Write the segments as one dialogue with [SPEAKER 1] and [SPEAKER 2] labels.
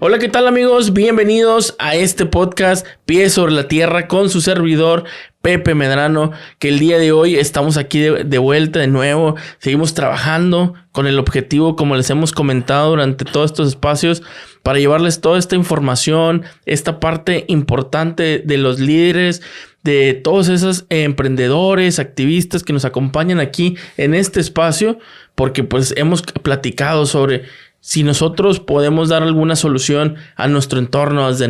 [SPEAKER 1] Hola, ¿qué tal amigos? Bienvenidos a este podcast Pies sobre la Tierra con su servidor Pepe Medrano, que el día de hoy estamos aquí de vuelta de nuevo. Seguimos trabajando con el objetivo, como les hemos comentado durante todos estos espacios, para llevarles toda esta información, esta parte importante de los líderes, de todos esos emprendedores, activistas que nos acompañan aquí en este espacio, porque pues hemos platicado sobre si nosotros podemos dar alguna solución a nuestro entorno, desde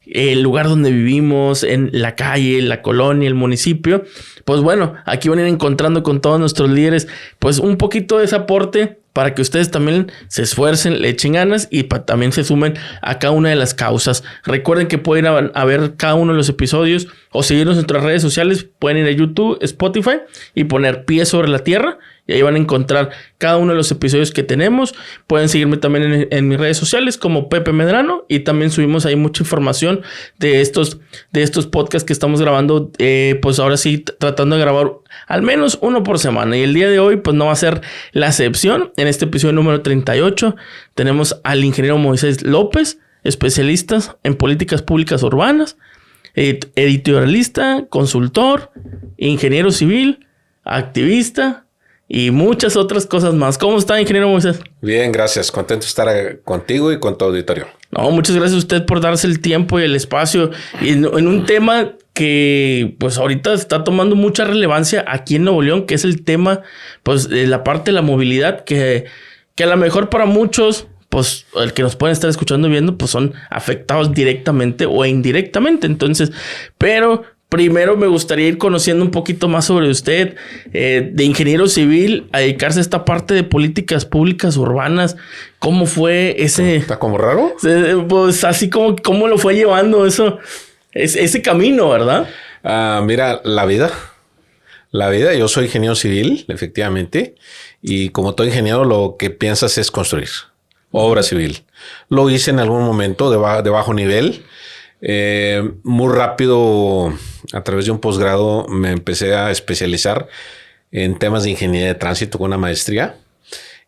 [SPEAKER 1] el lugar donde vivimos, en la calle, la colonia, el municipio, pues bueno, aquí van a ir encontrando con todos nuestros líderes, pues un poquito de ese aporte para que ustedes también se esfuercen, le echen ganas y también se sumen a cada una de las causas. Recuerden que pueden ir a ver cada uno de los episodios o seguirnos en nuestras redes sociales. Pueden ir a YouTube, Spotify y poner Pies sobre la Tierra. Y ahí van a encontrar cada uno de los episodios que tenemos. Pueden seguirme también en mis redes sociales como Pepe Medrano. Y también subimos ahí mucha información de estos podcasts que estamos grabando. Pues ahora sí, tratando de grabar al menos uno por semana. Y el día de hoy pues no va a ser la excepción. En este episodio número 38 tenemos al ingeniero Moisés López, especialista en políticas públicas urbanas, editorialista, consultor, ingeniero civil, activista y muchas otras cosas más. ¿Cómo está, ingeniero Moisés?
[SPEAKER 2] Bien, gracias. Contento de estar contigo y con tu auditorio.
[SPEAKER 1] No, muchas gracias a usted por darse el tiempo y el espacio y en un tema que pues ahorita está tomando mucha relevancia aquí en Nuevo León, que es el tema pues de la parte de la movilidad, que a lo mejor para muchos, pues el que nos pueden estar escuchando y viendo, pues son afectados directamente o indirectamente. Entonces, pero primero me gustaría ir conociendo un poquito más sobre usted, de ingeniero civil, a dedicarse a esta parte de políticas públicas urbanas. ¿Cómo fue ese?
[SPEAKER 2] ¿Está como raro?
[SPEAKER 1] Pues así como cómo lo fue llevando eso, ese camino, ¿verdad?
[SPEAKER 2] Mira, la vida. Yo soy ingeniero civil, efectivamente. Y como todo ingeniero, lo que piensas es construir obra civil. Lo hice en algún momento de bajo nivel. Muy rápido, a través de un posgrado, me empecé a especializar en temas de ingeniería de tránsito con una maestría.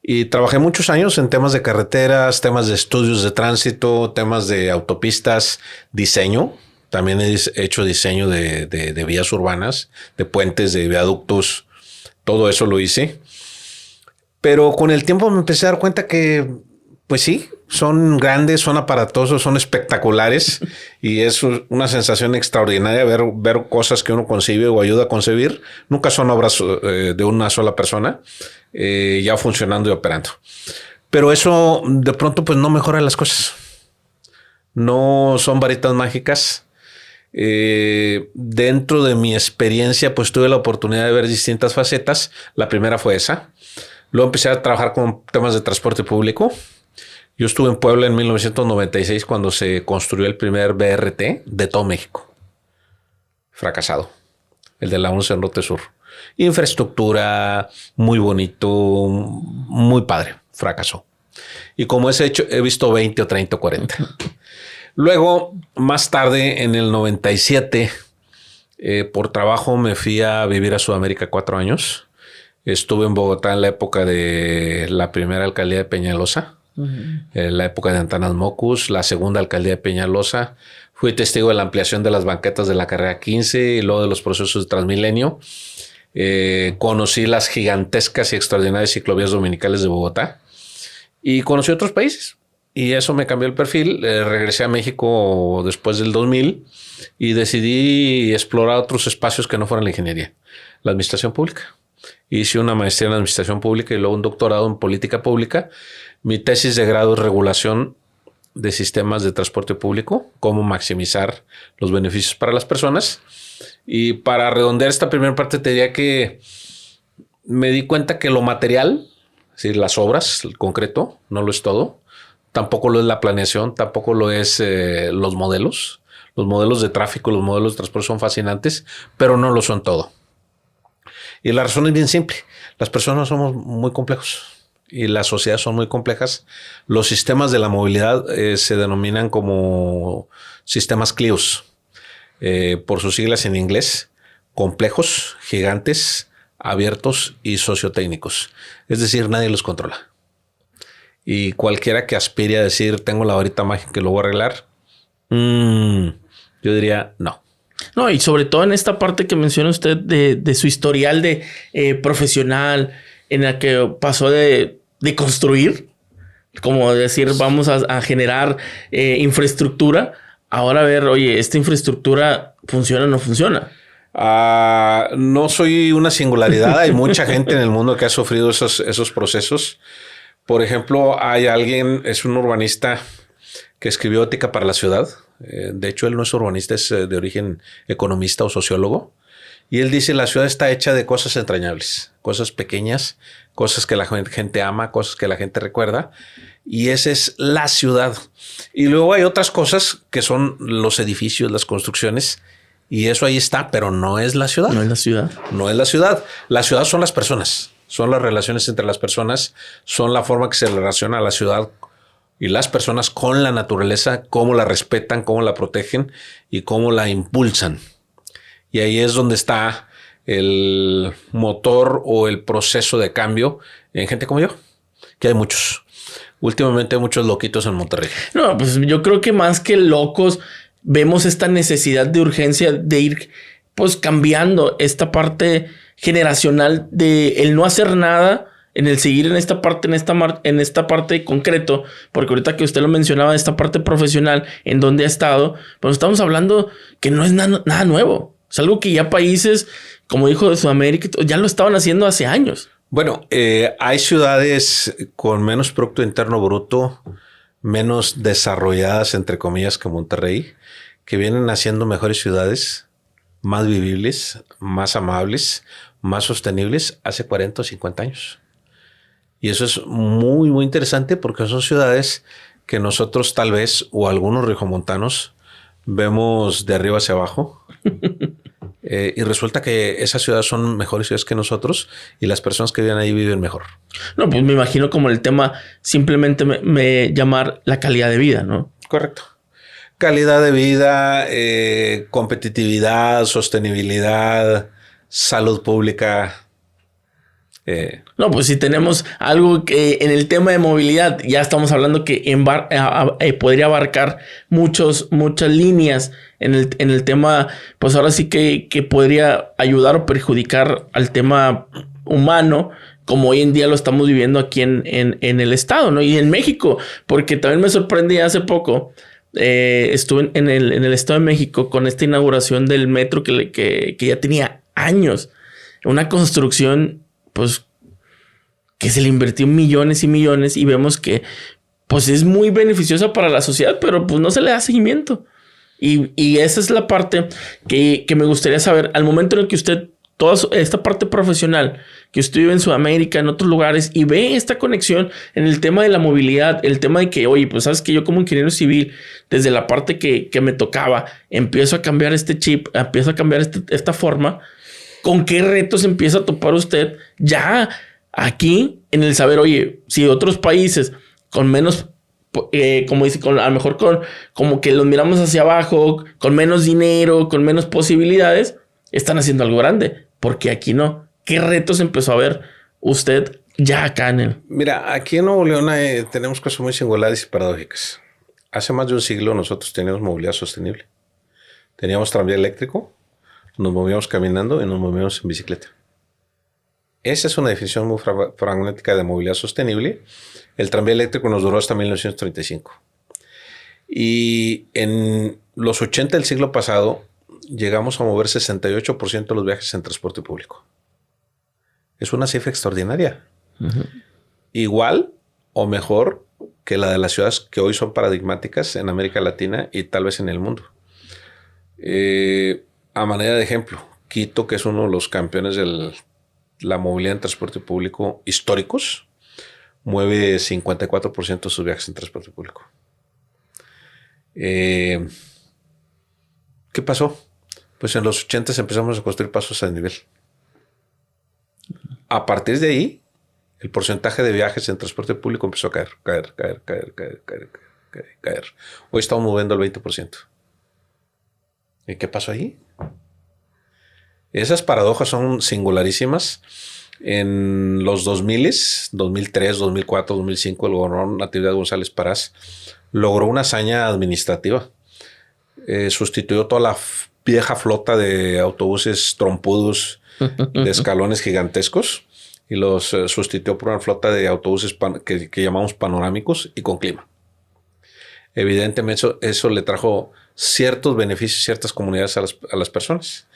[SPEAKER 2] Y trabajé muchos años en temas de carreteras, temas de estudios de tránsito, temas de autopistas, diseño. También he hecho diseño de vías urbanas, de puentes, de viaductos. Todo eso lo hice. Pero con el tiempo me empecé a dar cuenta que, pues sí, son grandes, son aparatosos, son espectaculares. Y es una sensación extraordinaria ver cosas que uno concibe o ayuda a concebir. Nunca son obras de una sola persona, ya funcionando y operando. Pero eso de pronto pues no mejora las cosas. No son varitas mágicas. Dentro de mi experiencia pues tuve la oportunidad de ver distintas facetas. La primera fue esa. Luego empecé a trabajar con temas de transporte público. Yo estuve en Puebla en 1996 cuando se construyó el primer BRT de todo México. Fracasado. El de la 11 en Norte Sur. Infraestructura, muy bonito, muy padre. Fracasó. Y como ese hecho, he visto 20 o 30 o 40. Luego, más tarde, en el 97, por trabajo me fui a vivir a Sudamérica 4 años. Estuve en Bogotá en la época de la primera alcaldía de Peñalosa. La época de Antanas Mocus, la segunda alcaldía de Peñalosa. Fui testigo de la ampliación de las banquetas de la carrera 15 y luego de los procesos de Transmilenio. Conocí las gigantescas y extraordinarias ciclovías dominicales de Bogotá y conocí otros países. Y eso me cambió el perfil. Regresé a México después del 2000 y decidí explorar otros espacios que no fueran la ingeniería. La administración pública. Hice una maestría en administración pública y luego un doctorado en política pública. Mi tesis de grado es regulación de sistemas de transporte público, cómo maximizar los beneficios para las personas. Y para redondear esta primera parte te diría que me di cuenta que lo material, es decir, las obras, el concreto, no lo es todo. Tampoco lo es la planeación, tampoco lo es los modelos. Los modelos de tráfico, los modelos de transporte son fascinantes, pero no lo son todo. Y la razón es bien simple. Las personas somos muy complejos y las sociedades son muy complejas. Los sistemas de la movilidad se denominan como sistemas CLIOS, por sus siglas en inglés, complejos, gigantes, abiertos y sociotécnicos. Es decir, nadie los controla. Y cualquiera que aspire a decir, tengo la varita mágica que lo voy a arreglar, yo diría no.
[SPEAKER 1] No, y sobre todo en esta parte que menciona usted de su historial de profesional, en la que pasó de construir, como decir, vamos a generar infraestructura. Ahora a ver, oye, ¿esta infraestructura funciona o no funciona?
[SPEAKER 2] No soy una singularidad. Hay mucha gente en el mundo que ha sufrido esos procesos. Por ejemplo, hay alguien, es un urbanista que escribió Ética para la Ciudad. De hecho, él no es urbanista, es de origen economista o sociólogo. Y él dice, la ciudad está hecha de cosas entrañables, cosas pequeñas, cosas que la gente ama, cosas que la gente recuerda. Y esa es la ciudad. Y luego hay otras cosas que son los edificios, las construcciones. Y eso ahí está, pero no es la ciudad.
[SPEAKER 1] No es la ciudad.
[SPEAKER 2] No es la ciudad. La ciudad son las personas. Son las relaciones entre las personas. Son la forma que se relaciona la ciudad y las personas con la naturaleza, cómo la respetan, cómo la protegen y cómo la impulsan. Y ahí es donde está el motor o el proceso de cambio en gente como yo, que hay muchos. Últimamente hay muchos loquitos en Monterrey.
[SPEAKER 1] No, pues yo creo que más que locos, vemos esta necesidad de urgencia de ir pues cambiando esta parte generacional de el no hacer nada, en el seguir en esta parte, en esta parte concreto, porque ahorita que usted lo mencionaba, esta parte profesional en donde ha estado, pues estamos hablando que no es nada nuevo. Es algo que ya países, como dijo de Sudamérica, ya lo estaban haciendo hace años.
[SPEAKER 2] Bueno, hay ciudades con menos Producto Interno Bruto, menos desarrolladas, entre comillas, que Monterrey, que vienen haciendo mejores ciudades, más vivibles, más amables, más sostenibles hace 40 o 50 años. Y eso es muy, muy interesante porque son ciudades que nosotros tal vez, o algunos regiomontanos, vemos de arriba hacia abajo. Y resulta que esas ciudades son mejores ciudades que nosotros y las personas que viven ahí viven mejor.
[SPEAKER 1] No, pues me imagino como el tema simplemente me llamar la calidad de vida, ¿no?
[SPEAKER 2] Correcto. Calidad de vida, competitividad, sostenibilidad, salud pública.
[SPEAKER 1] No, pues si tenemos algo que en el tema de movilidad, ya estamos hablando que podría abarcar muchas líneas en el tema, pues ahora sí que podría ayudar o perjudicar al tema humano, como hoy en día lo estamos viviendo aquí en el estado, ¿no? Y en México, porque también me sorprendí hace poco, estuve en el estado de México con esta inauguración del metro que ya tenía años, una construcción pues que se le invirtió millones y millones y vemos que pues es muy beneficiosa para la sociedad, pero pues no se le da seguimiento. Y esa es la parte que me gustaría saber. Al momento en el que usted, toda esta parte profesional, que usted vive en Sudamérica, en otros lugares, y ve esta conexión en el tema de la movilidad, el tema de que, oye, pues sabes que yo como ingeniero civil, desde la parte que me tocaba, empiezo a cambiar este chip, empiezo a cambiar esta forma. ¿Con qué retos empieza a topar usted ya aquí en el saber, oye, si otros países con menos, como dice, a lo mejor como que los miramos hacia abajo, con menos dinero, con menos posibilidades, están haciendo algo grande? Porque aquí no. ¿Qué retos empezó a ver usted ya acá en el?
[SPEAKER 2] Mira, aquí en Nuevo León tenemos cosas muy singulares y paradójicas. Hace más de un siglo nosotros teníamos movilidad sostenible. Teníamos tranvía eléctrico. Nos movíamos caminando y nos movíamos en bicicleta. Esa es una definición muy pragmática de movilidad sostenible. El tranvía eléctrico nos duró hasta 1935. Y en los 80 del siglo pasado llegamos a mover 68% de los viajes en transporte público. Es una cifra extraordinaria. Uh-huh. Igual o mejor que la de las ciudades que hoy son paradigmáticas en América Latina y tal vez en el mundo. A manera de ejemplo, Quito, que es uno de los campeones de la movilidad en transporte público históricos, mueve 54% de sus viajes en transporte público. ¿Qué pasó? Pues en los 80 empezamos a construir pasos a nivel. A partir de ahí, el porcentaje de viajes en transporte público empezó a caer. Hoy estamos moviendo el 20%. ¿Y qué pasó ahí? Esas paradojas son singularísimas En los 2000, 2003, 2004, 2005, el gobernador Natividad González Parás logró una hazaña administrativa. Sustituyó toda la vieja flota de autobuses trompudos de escalones gigantescos y los sustituyó por una flota de autobuses que llamamos panorámicos y con clima. Evidentemente eso le trajo ciertos beneficios, ciertas comunidades a las personas.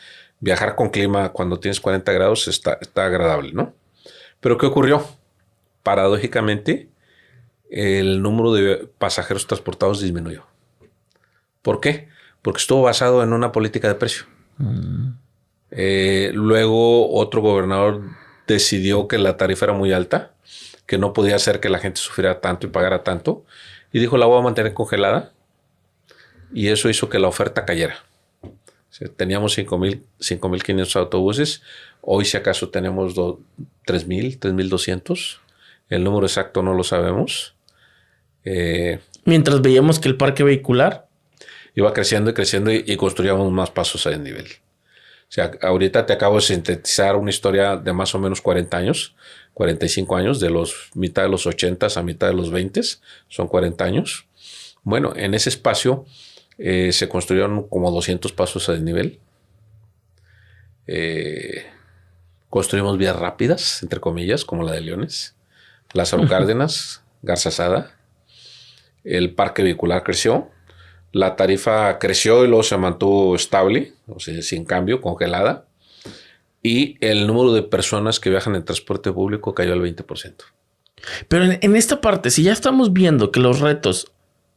[SPEAKER 2] Viajar con clima cuando tienes 40 grados está agradable, ¿no? Pero ¿qué ocurrió? Paradójicamente, el número de pasajeros transportados disminuyó. ¿Por qué? Porque estuvo basado en una política de precio. Luego otro gobernador decidió que la tarifa era muy alta, que no podía hacer que la gente sufriera tanto y pagara tanto, y dijo la voy a mantener congelada, y eso hizo que la oferta cayera. O sea, teníamos 5,500 autobuses. Hoy, si acaso, tenemos 3,000, 3,200. El número exacto no lo sabemos.
[SPEAKER 1] Mientras veíamos que el parque vehicular
[SPEAKER 2] iba creciendo y creciendo y construíamos más pasos a desnivel. O sea, ahorita te acabo de sintetizar una historia de más o menos 40 años, 45 años, de mitad de los 80 a mitad de los 20, son 40 años. Bueno, en ese espacio se construyeron como 200 pasos a desnivel. Construimos vías rápidas, entre comillas, como la de Leones, Lázaro Cárdenas, Garzazada. El parque vehicular creció. La tarifa creció y luego se mantuvo estable, o sea, sin cambio, congelada. Y el número de personas que viajan en transporte público cayó al 20%.
[SPEAKER 1] Pero en esta parte, si ya estamos viendo que los retos,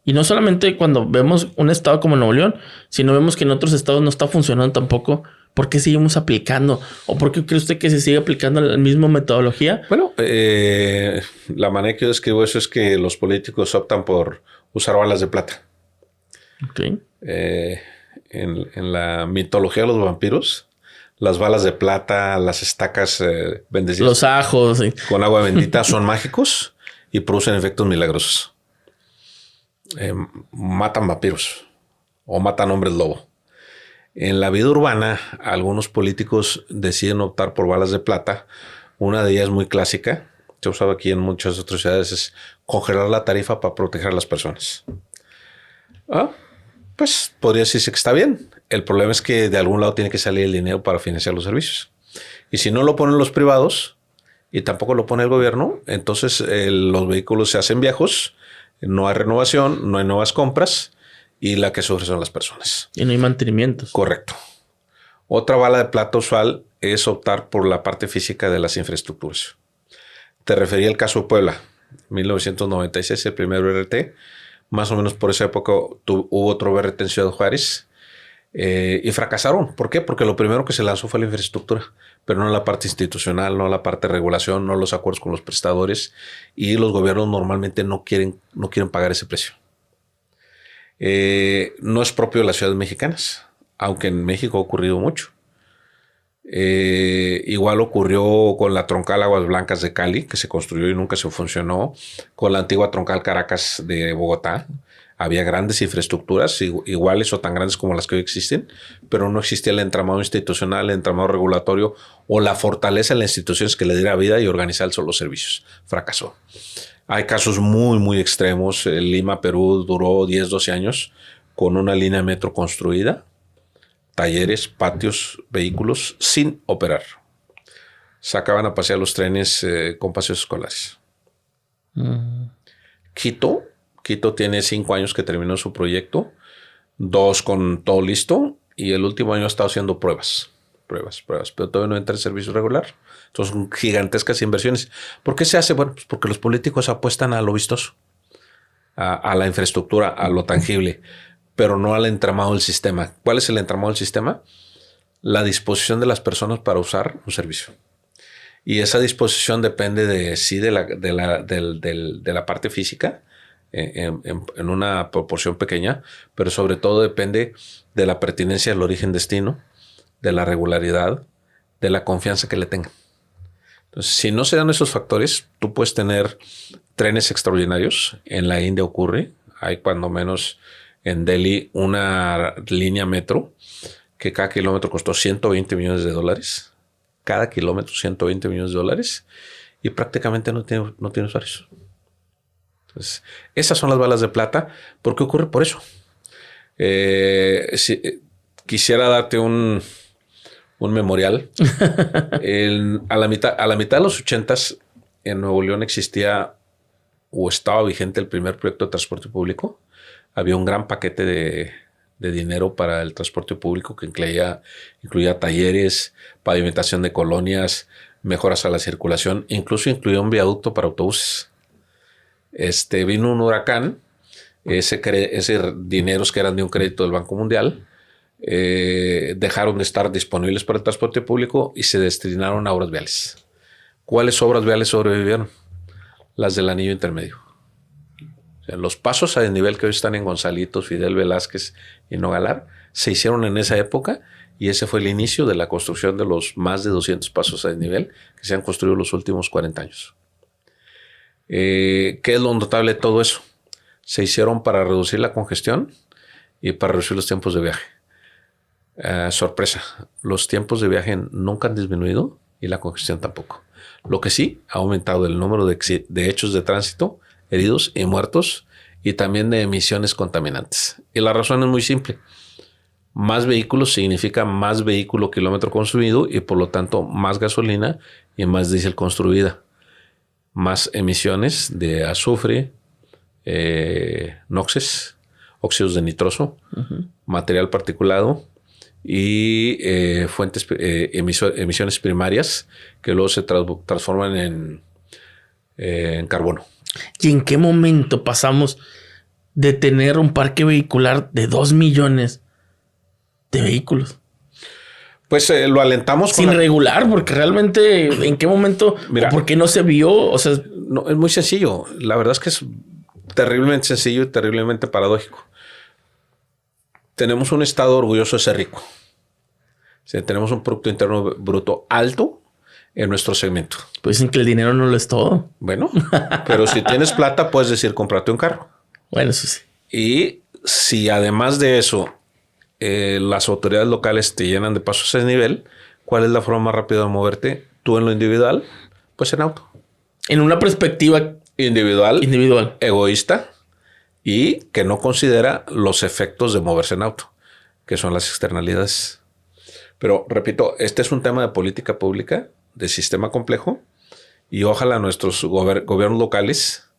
[SPEAKER 1] y no solamente cuando vemos un estado como Nuevo León, sino vemos que en otros estados no está funcionando tampoco, ¿por qué seguimos aplicando? ¿O por qué cree usted que se sigue aplicando la misma metodología?
[SPEAKER 2] Bueno, la manera que yo describo eso es que los políticos optan por usar balas de plata.
[SPEAKER 1] Okay.
[SPEAKER 2] En la mitología de los vampiros, las balas de plata, las estacas bendecidas,
[SPEAKER 1] los ajos
[SPEAKER 2] con agua bendita son mágicos y producen efectos milagrosos. Matan vampiros o matan hombres lobo. En la vida urbana, algunos políticos deciden optar por balas de plata. Una de ellas muy clásica, se usaba aquí en muchas otras ciudades, es congelar la tarifa para proteger a las personas. Pues podría decirse que está bien. El problema es que de algún lado tiene que salir el dinero para financiar los servicios. Y si no lo ponen los privados y tampoco lo pone el gobierno, entonces los vehículos se hacen viejos, no hay renovación, no hay nuevas compras y la que sufre son las personas.
[SPEAKER 1] Y no hay mantenimientos.
[SPEAKER 2] Correcto. Otra bala de plata usual es optar por la parte física de las infraestructuras. Te refería al caso de Puebla, 1996, el primer BRT. Más o menos por esa época hubo otro BRT en Ciudad Juárez y fracasaron. ¿Por qué? Porque lo primero que se lanzó fue la infraestructura, pero no la parte institucional, no la parte de regulación, no los acuerdos con los prestadores, y los gobiernos normalmente no quieren pagar ese precio. No es propio de las ciudades mexicanas, aunque en México ha ocurrido mucho. Igual ocurrió con la troncal Aguas Blancas de Cali, que se construyó y nunca se funcionó, con la antigua troncal Caracas de Bogotá. Había grandes infraestructuras, iguales o tan grandes como las que hoy existen, pero no existía el entramado institucional, el entramado regulatorio o la fortaleza en las instituciones que le diera vida y organizar los servicios. Fracasó. Hay casos muy, muy extremos. Lima, Perú, duró 10, 12 años con una línea de metro construida, talleres, patios, vehículos sin operar. Sacaban a pasear los trenes con paseos escolares. Quito tiene 5 años que terminó su proyecto, 2 con todo listo, y el último año ha estado haciendo pruebas, pero todavía no entra en servicio regular. Entonces son gigantescas inversiones. ¿Por qué se hace? Bueno, pues porque los políticos apuestan a lo vistoso, a la infraestructura, a lo tangible, pero no al entramado del sistema. ¿Cuál es el entramado del sistema? La disposición de las personas para usar un servicio. Y esa disposición depende de la parte física, en una proporción pequeña, pero sobre todo depende de la pertinencia del origen-destino, de la regularidad, de la confianza que le tengan. Entonces, si no se dan esos factores, tú puedes tener trenes extraordinarios. En la India ocurre. Hay cuando menos en Delhi una línea metro que cada kilómetro costó $120 millones. cada kilómetro, 120 millones de dólares, y prácticamente no tiene usuarios. Entonces, esas son las balas de plata. ¿Por qué ocurre? Por eso. Quisiera darte un memorial. A la mitad de los 80s, en Nuevo León existía o estaba vigente el primer proyecto de transporte público. Había un gran paquete de dinero para el transporte público que incluía talleres, pavimentación de colonias, mejoras a la circulación, incluso incluía un viaducto para autobuses. Vino un huracán, ese dineros que eran de un crédito del Banco Mundial dejaron de estar disponibles para el transporte público y se destinaron a obras viales. ¿Cuáles obras viales sobrevivieron? Las del anillo intermedio. O sea, los pasos a desnivel que hoy están en Gonzalitos, Fidel Velázquez y Nogalar se hicieron en esa época, y ese fue el inicio de la construcción de los más de 200 pasos a desnivel que se han construido los últimos 40 años. ¿Qué es lo notable de todo eso? Se hicieron para reducir la congestión y para reducir los tiempos de viaje. Sorpresa, los tiempos de viaje nunca han disminuido y la congestión tampoco. Lo que sí ha aumentado el número de hechos de tránsito, heridos y muertos, y también de emisiones contaminantes. Y la razón es muy simple. Más vehículos significa más vehículo kilómetro consumido y por lo tanto más gasolina y más diésel construida. Más emisiones de azufre, NOxes, óxidos de nitroso, material particulado y emisiones primarias que luego se transforman en carbono.
[SPEAKER 1] ¿Y en qué momento pasamos de tener un parque vehicular de 2 millones de vehículos?
[SPEAKER 2] Pues lo alentamos
[SPEAKER 1] sin regular, porque realmente en qué momento, mira, ¿por qué no se vio? O sea,
[SPEAKER 2] no, es muy sencillo. La verdad es que es terriblemente sencillo y terriblemente paradójico. Tenemos un estado orgulloso de ser rico. O sea, tenemos un Producto Interno Bruto alto en nuestro segmento.
[SPEAKER 1] Pues dicen que el dinero no lo es todo.
[SPEAKER 2] Bueno, pero si tienes plata, puedes decir, cómprate un carro.
[SPEAKER 1] Bueno, eso sí.
[SPEAKER 2] Y si además de eso, las autoridades locales te llenan de pasos a desnivel, ¿cuál es la forma más rápida de moverte? Tú en lo individual, pues en auto.
[SPEAKER 1] En una perspectiva individual,
[SPEAKER 2] egoísta, y que no considera los efectos de moverse en auto, que son las externalidades. Pero repito, este es un tema de política pública, de sistema complejo, y ojalá nuestros gobiernos locales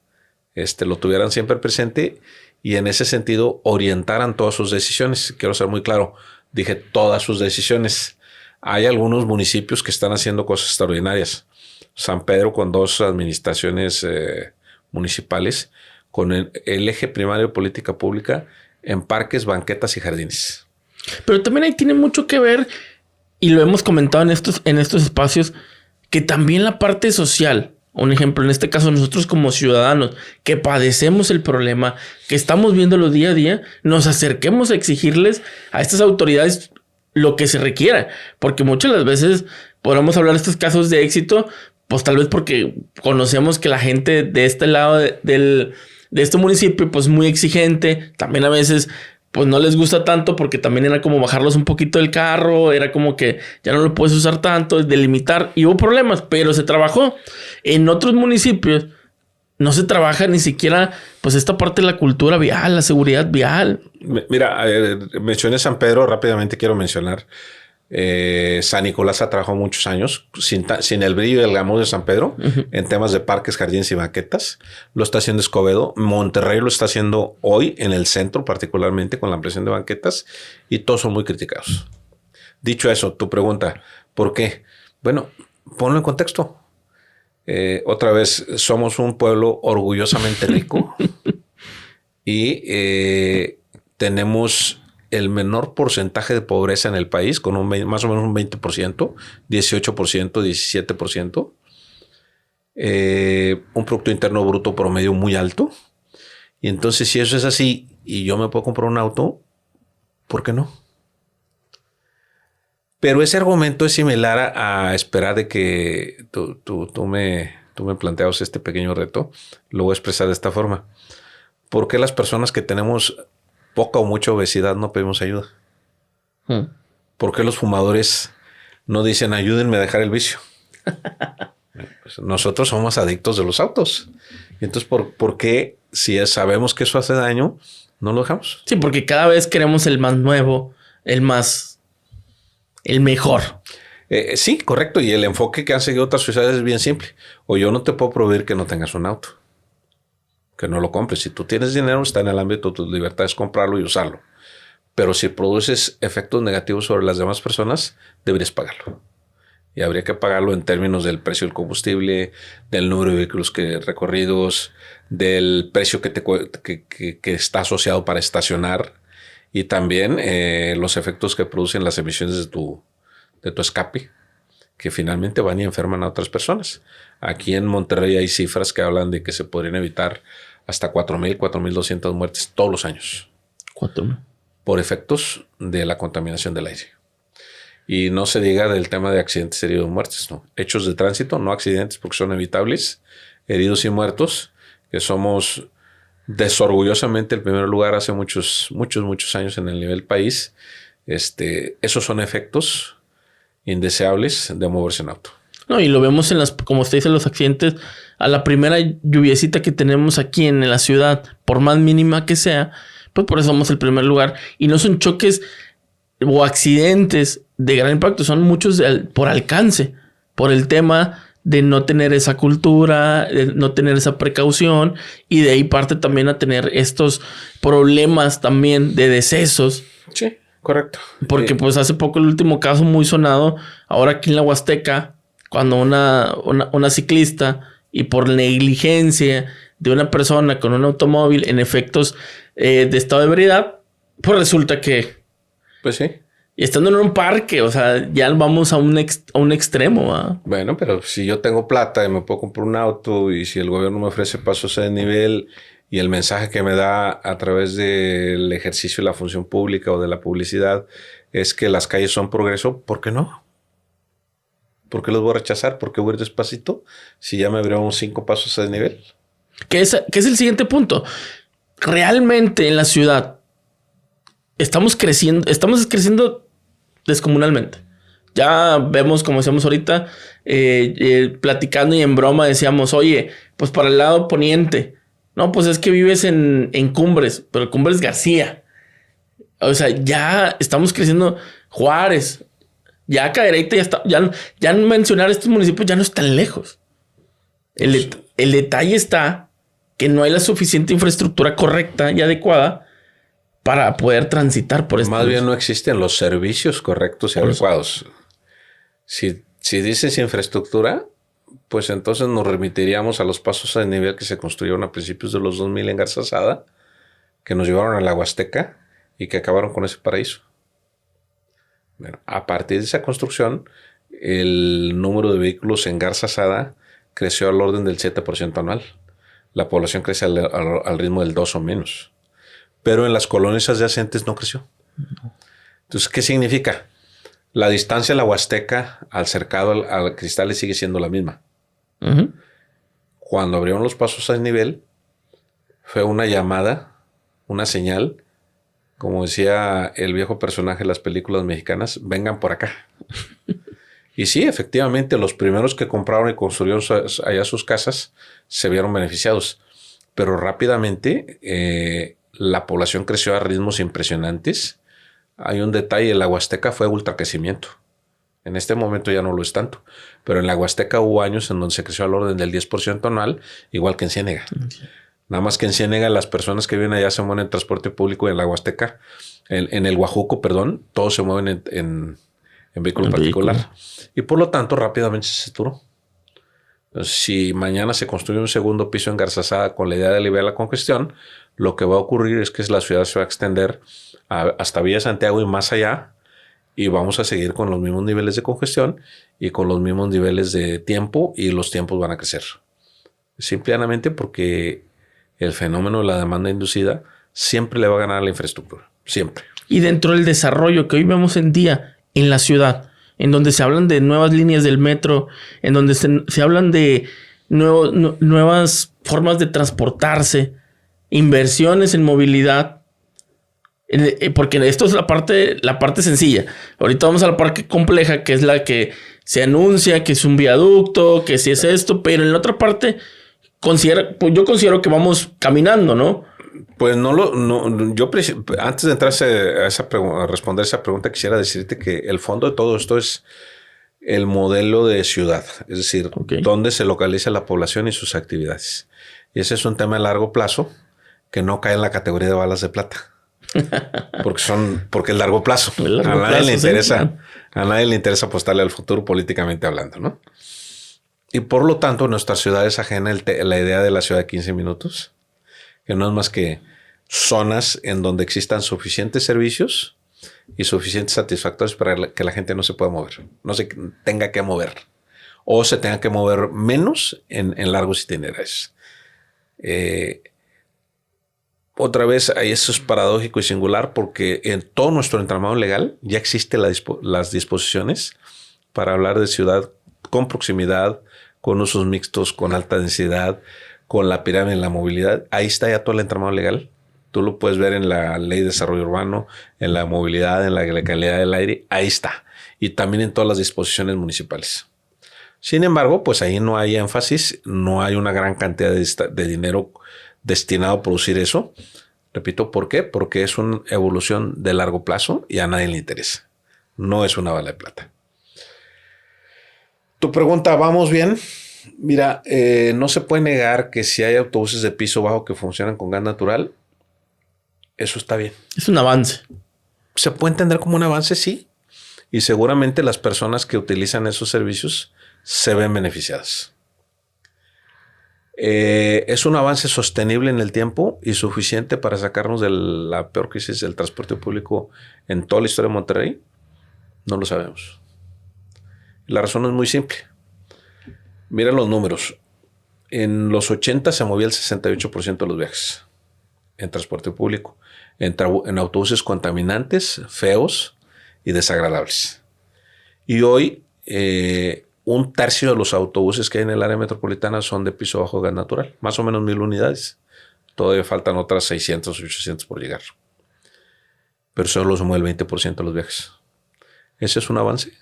[SPEAKER 2] lo tuvieran siempre presente y en ese sentido orientaran todas sus decisiones. Quiero ser muy claro, dije todas sus decisiones. Hay algunos municipios que están haciendo cosas extraordinarias. San Pedro con 2 administraciones municipales, con el eje primario de política pública en parques, banquetas y jardines.
[SPEAKER 1] Pero también ahí tiene mucho que ver, y lo hemos comentado en estos espacios, que también la parte social, un ejemplo, en este caso nosotros como ciudadanos que padecemos el problema, que estamos viéndolo día a día, nos acerquemos a exigirles a estas autoridades lo que se requiera, porque muchas de las veces podemos hablar de estos casos de éxito, pues tal vez porque conocemos que la gente de este lado de este municipio pues muy exigente, también a veces pues no les gusta tanto porque también era como bajarlos un poquito del carro, era como que ya no lo puedes usar tanto, delimitar, y hubo problemas, pero se trabajó. En otros municipios no se trabaja ni siquiera pues esta parte de la cultura vial, la seguridad vial.
[SPEAKER 2] Mira, mencioné San Pedro, rápidamente quiero mencionar. San Nicolás ha trabajado muchos años sin el brillo y el glamour de San Pedro en temas de parques, jardines y banquetas. Lo está haciendo Escobedo. Monterrey lo está haciendo hoy en el centro, particularmente con la ampliación de banquetas, y todos son muy criticados. Dicho eso, tu pregunta, ¿por qué? Bueno, ponlo en contexto. Otra vez, somos un pueblo orgullosamente rico y tenemos el menor porcentaje de pobreza en el país, con más o menos un 20%, 18%, 17%. Un Producto Interno Bruto promedio muy alto. Y entonces, si eso es así y yo me puedo comprar un auto, ¿por qué no? Pero ese argumento es similar a esperar de que tú me planteabas este pequeño reto. Lo voy a expresar de esta forma. ¿Por qué las personas que tenemos poca o mucha obesidad no pedimos ayuda? ¿Por qué los fumadores no dicen ayúdenme a dejar el vicio. Pues nosotros somos adictos de los autos. Entonces, ¿por qué si sabemos que eso hace daño, no lo dejamos?
[SPEAKER 1] Sí, porque cada vez queremos el más nuevo, el mejor.
[SPEAKER 2] Sí, correcto. Y el enfoque que han seguido otras sociedades es bien simple. O yo no te puedo prohibir que no tengas un auto, que no lo compres. Si tú tienes dinero, está en el ámbito de tus libertades comprarlo y usarlo. Pero si produces efectos negativos sobre las demás personas, deberías pagarlo. Y habría que pagarlo en términos del precio del combustible, del número de vehículos recorridos, del precio que está asociado para estacionar y también los efectos que producen las emisiones de tu escape, que finalmente van y enferman a otras personas. Aquí en Monterrey hay cifras que hablan de que se podrían evitar hasta 4,200 muertes todos los años.
[SPEAKER 1] 4,000.
[SPEAKER 2] Por efectos de la contaminación del aire. Y no se diga del tema de accidentes, heridos, muertes, ¿no? Hechos de tránsito, no accidentes porque son evitables, heridos y muertos, que somos desorgullosamente el primer lugar hace muchos años en el nivel país. Esos son efectos indeseables de moverse en auto.
[SPEAKER 1] No, y lo vemos como usted dice, los accidentes. A la primera lluviecita que tenemos aquí en la ciudad, por más mínima que sea, pues por eso somos el primer lugar. Y no son choques o accidentes de gran impacto, son muchos por alcance, por el tema de no tener esa cultura, de no tener esa precaución, y de ahí parte también a tener estos problemas también de decesos.
[SPEAKER 2] Sí, correcto.
[SPEAKER 1] Porque pues hace poco el último caso muy sonado, ahora aquí en la Huasteca, cuando una ciclista y por negligencia de una persona con un automóvil en efectos de estado de ebriedad, pues resulta que...
[SPEAKER 2] Pues sí.
[SPEAKER 1] Y estando en un parque, o sea, ya vamos a un extremo, ¿verdad?
[SPEAKER 2] Bueno, pero si yo tengo plata y me puedo comprar un auto y si el gobierno me ofrece pasos de nivel y el mensaje que me da a través del ejercicio de la función pública o de la publicidad es que las calles son progreso, ¿por qué no? ¿Por qué los voy a rechazar? ¿Por qué voy a ir despacito si ya me abrieron 5 pasos de nivel?
[SPEAKER 1] ¿Qué es el siguiente punto? Realmente en la ciudad estamos creciendo descomunalmente. Ya vemos, como decíamos ahorita, platicando y en broma decíamos, oye, pues para el lado poniente. No, pues es que vives en Cumbres, pero Cumbres García. O sea, ya estamos creciendo. Juárez, ya Cadereyta, ya mencionar estos municipios ya no están lejos. El detalle está que no hay la suficiente infraestructura correcta y adecuada para poder transitar por esto.
[SPEAKER 2] Más bien no existen los servicios correctos y adecuados. Si dices infraestructura, pues entonces nos remitiríamos a los pasos a nivel que se construyeron a principios de los 2000 en Garzasada, que nos llevaron a la Huasteca y que acabaron con ese paraíso. Bueno, a partir de esa construcción, el número de vehículos en Garzasada creció al orden del 7% anual. La población crece al ritmo del 2 o menos. Pero en las colonias adyacentes no creció. Entonces, ¿qué significa? La distancia de la Huasteca al cercado al Cristales sigue siendo la misma. Uh-huh. Cuando abrieron los pasos a nivel, fue una llamada, una señal, como decía el viejo personaje de las películas mexicanas, vengan por acá. Y sí, efectivamente, los primeros que compraron y construyeron allá sus casas se vieron beneficiados. Pero rápidamente la población creció a ritmos impresionantes. Hay un detalle, la Huasteca fue ultracrecimiento. En este momento ya no lo es tanto. Pero en la Huasteca hubo años en donde se creció al orden del 10% anual, igual que en Ciénega. Okay. Nada más que en Ciénega las personas que viven allá se mueven en transporte público y en la Huasteca, en el Huajuco, perdón, todos se mueven en vehículo particular. Y por lo tanto rápidamente se saturó. Entonces, si mañana se construye un segundo piso en Garzasada con la idea de aliviar la congestión, lo que va a ocurrir es que la ciudad se va a extender hasta Villa Santiago y más allá, y vamos a seguir con los mismos niveles de congestión y con los mismos niveles de tiempo, y los tiempos van a crecer. Simplemente porque el fenómeno de la demanda inducida siempre le va a ganar a la infraestructura. Siempre.
[SPEAKER 1] Y dentro del desarrollo que hoy vemos en día en la ciudad, en donde se hablan de nuevas líneas del metro, en donde se hablan de nuevas formas de transportarse, inversiones en movilidad, Porque esto es la parte sencilla. Ahorita vamos a la parte compleja, que es la que se anuncia que es un viaducto, que si es esto, pero en la otra parte yo considero que vamos caminando, ¿no?
[SPEAKER 2] Pues yo antes de entrar a responder esa pregunta, quisiera decirte que el fondo de todo esto es el modelo de ciudad, es decir, dónde se localiza la población y sus actividades. Y ese es un tema a largo plazo que no cae en la categoría de balas de plata. Porque es largo plazo. A nadie le interesa apostarle al futuro políticamente hablando, ¿no? Y por lo tanto, nuestra ciudad es ajena a la idea de la ciudad de 15 minutos, que no es más que zonas en donde existan suficientes servicios y suficientes satisfactorios para que la gente no se pueda mover, no se tenga que mover o se tenga que mover menos en largos itinerarios. Otra vez, eso es paradójico y singular porque en todo nuestro entramado legal ya existen las disposiciones para hablar de ciudad con proximidad, con usos mixtos, con alta densidad, con la pirámide en la movilidad. Ahí está ya todo el entramado legal. Tú lo puedes ver en la Ley de Desarrollo Urbano, en la movilidad, en la calidad del aire. Ahí está. Y también en todas las disposiciones municipales. Sin embargo, pues ahí no hay énfasis, no hay una gran cantidad de dinero destinado a producir eso. Repito, ¿por qué? Porque es una evolución de largo plazo y a nadie le interesa. No es una bala de plata. Tu pregunta, ¿vamos bien? Mira, no se puede negar que si hay autobuses de piso bajo que funcionan con gas natural, eso está bien.
[SPEAKER 1] Es un avance.
[SPEAKER 2] Se puede entender como un avance, sí. Y seguramente las personas que utilizan esos servicios se ven beneficiadas. Es un avance sostenible en el tiempo y suficiente para sacarnos de la peor crisis del transporte público en toda la historia de Monterrey. No lo sabemos. La razón es muy simple. Mira los números. En los 80 se movía el 68% de los viajes en transporte público, en autobuses contaminantes, feos y desagradables. Y hoy un tercio de los autobuses que hay en el área metropolitana son de piso bajo gas natural, más o menos 1,000 unidades. Todavía faltan otras 600 o 800 por llegar. Pero solo se mueve el 20% de los viajes. ¿Ese es un avance?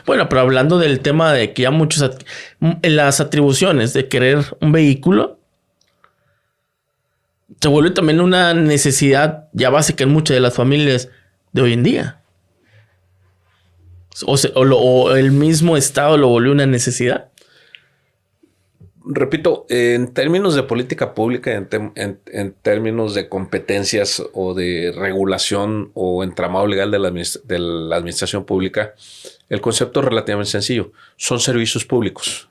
[SPEAKER 1] Bueno, pero hablando del tema de que ya muchos las atribuciones de querer un vehículo se vuelve también una necesidad ya básica en muchas de las familias de hoy en día. O el mismo Estado lo volvió una necesidad.
[SPEAKER 2] Repito, en términos de política pública, en términos de competencias o de regulación o entramado legal de la administración pública, el concepto es relativamente sencillo. Son servicios públicos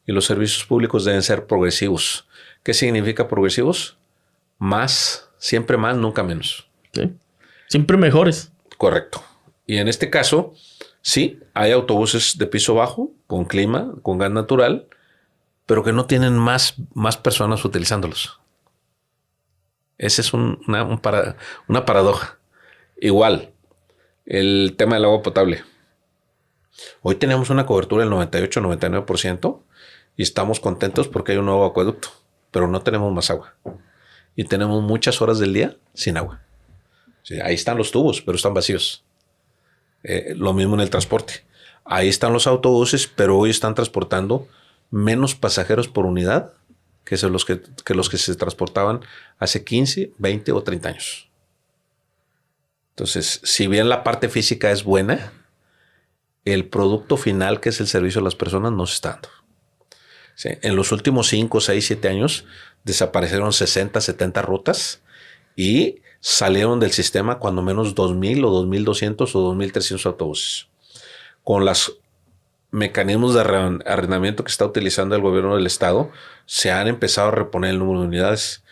[SPEAKER 2] y los servicios públicos deben ser progresivos. ¿Qué significa progresivos? Más, siempre más, nunca menos.
[SPEAKER 1] ¿Sí? Siempre mejores.
[SPEAKER 2] Correcto. Y en este caso, sí, hay autobuses de piso bajo, con clima, con gas natural, pero que no tienen más personas utilizándolos. Esa es una paradoja. Igual, el tema del agua potable. Hoy tenemos una cobertura del 98-99% y estamos contentos porque hay un nuevo acueducto, pero no tenemos más agua. Y tenemos muchas horas del día sin agua. Sí, ahí están los tubos, pero están vacíos. Lo mismo en el transporte. Ahí están los autobuses, pero hoy están transportando menos pasajeros por unidad que los que se transportaban hace 15, 20 o 30 años. Entonces, si bien la parte física es buena, el producto final, que es el servicio a las personas, no se está dando. Sí, en los últimos 5, 6, 7 años desaparecieron 60, 70 rutas y salieron del sistema cuando menos 2,000 o 2,200 o 2,300 autobuses. Con los mecanismos de arrendamiento que está utilizando el gobierno del estado, se han empezado a reponer el número de unidades,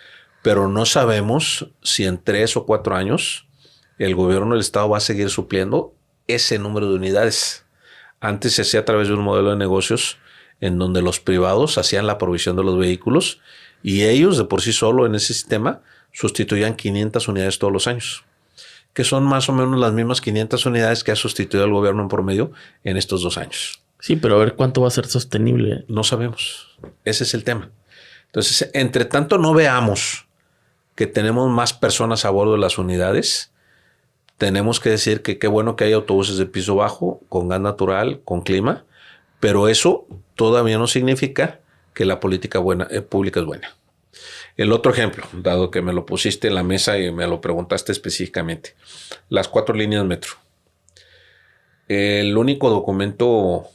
[SPEAKER 2] pero no sabemos si en 3 o 4 años el gobierno del estado va a seguir supliendo ese número de unidades. Antes se hacía a través de un modelo de negocios en donde los privados hacían la provisión de los vehículos y ellos de por sí solo en ese sistema sustituían 500 unidades todos los años, que son más o menos las mismas 500 unidades que ha sustituido el gobierno en promedio en estos 2 años.
[SPEAKER 1] Sí, pero a ver cuánto va a ser sostenible.
[SPEAKER 2] No sabemos. Ese es el tema. Entonces, entre tanto no veamos que tenemos más personas a bordo de las unidades, tenemos que decir que qué bueno que hay autobuses de piso bajo, con gas natural, con clima, pero eso todavía no significa que la política pública es buena. El otro ejemplo, dado que me lo pusiste en la mesa y me lo preguntaste específicamente, las 4 líneas metro. El único documento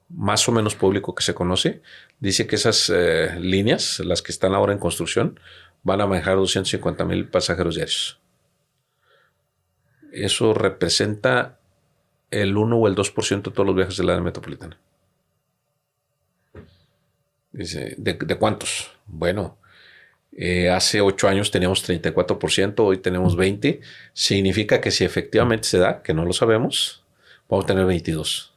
[SPEAKER 2] más o menos público que se conoce dice que esas líneas, las que están ahora en construcción, van a manejar 250,000 pasajeros diarios. Eso representa el 1 o el 2% de todos los viajes de la área metropolitana. Dice, ¿de cuántos? Bueno, hace 8 años teníamos 34%, hoy tenemos 20%. Significa que si efectivamente se da, que no lo sabemos, vamos a tener 22%.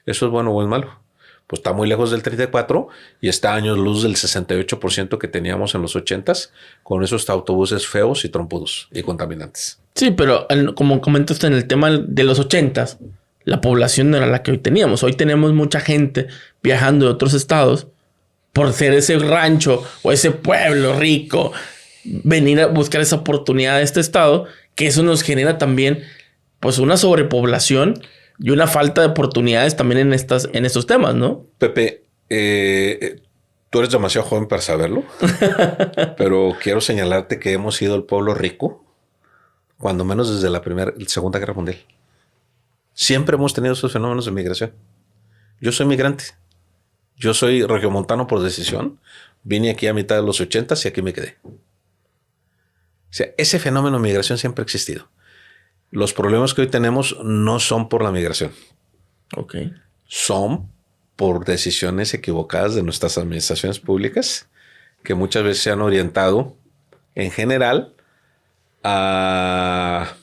[SPEAKER 2] ¿Eso es bueno o es malo? Pues está muy lejos del 34% y está a años luz del 68% que teníamos en los 80s con esos autobuses feos y trompudos y contaminantes.
[SPEAKER 1] Sí, pero como comentaste en el tema de los 80s, la población no era la que hoy teníamos. Hoy tenemos mucha gente viajando de otros estados por ser ese rancho o ese pueblo rico, venir a buscar esa oportunidad de este estado, que eso nos genera también pues una sobrepoblación y una falta de oportunidades también en estos temas, ¿no?
[SPEAKER 2] Pepe, tú eres demasiado joven para saberlo, pero quiero señalarte que hemos sido el pueblo rico, cuando menos desde la Segunda Guerra Mundial. Siempre hemos tenido esos fenómenos de migración. Yo soy migrante. Yo soy regiomontano por decisión. Vine aquí a mitad de los 80s y aquí me quedé. O sea, ese fenómeno de migración siempre ha existido. Los problemas que hoy tenemos no son por la migración.
[SPEAKER 1] Ok.
[SPEAKER 2] Son por decisiones equivocadas de nuestras administraciones públicas que muchas veces se han orientado en general a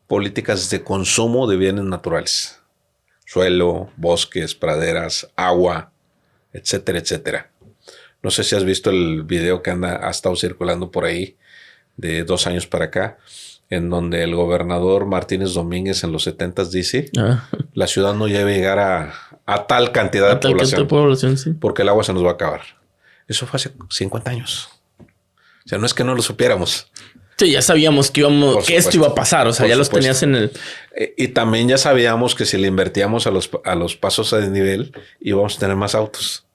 [SPEAKER 2] políticas de consumo de bienes naturales. Suelo, bosques, praderas, agua, etcétera, etcétera. No sé si has visto el video que ha estado circulando por ahí de 2 años para acá, en donde el gobernador Martínez Domínguez en los 70s dice la ciudad no debe llegar a tal cantidad de población,
[SPEAKER 1] sí,
[SPEAKER 2] porque el agua se nos va a acabar. Eso fue hace 50 años. O sea, no es que no lo supiéramos.
[SPEAKER 1] Sí, ya sabíamos que esto iba a pasar. O sea, ya los tenías en el...
[SPEAKER 2] Y también ya sabíamos que si le invertíamos a los pasos a desnivel, íbamos a tener más autos.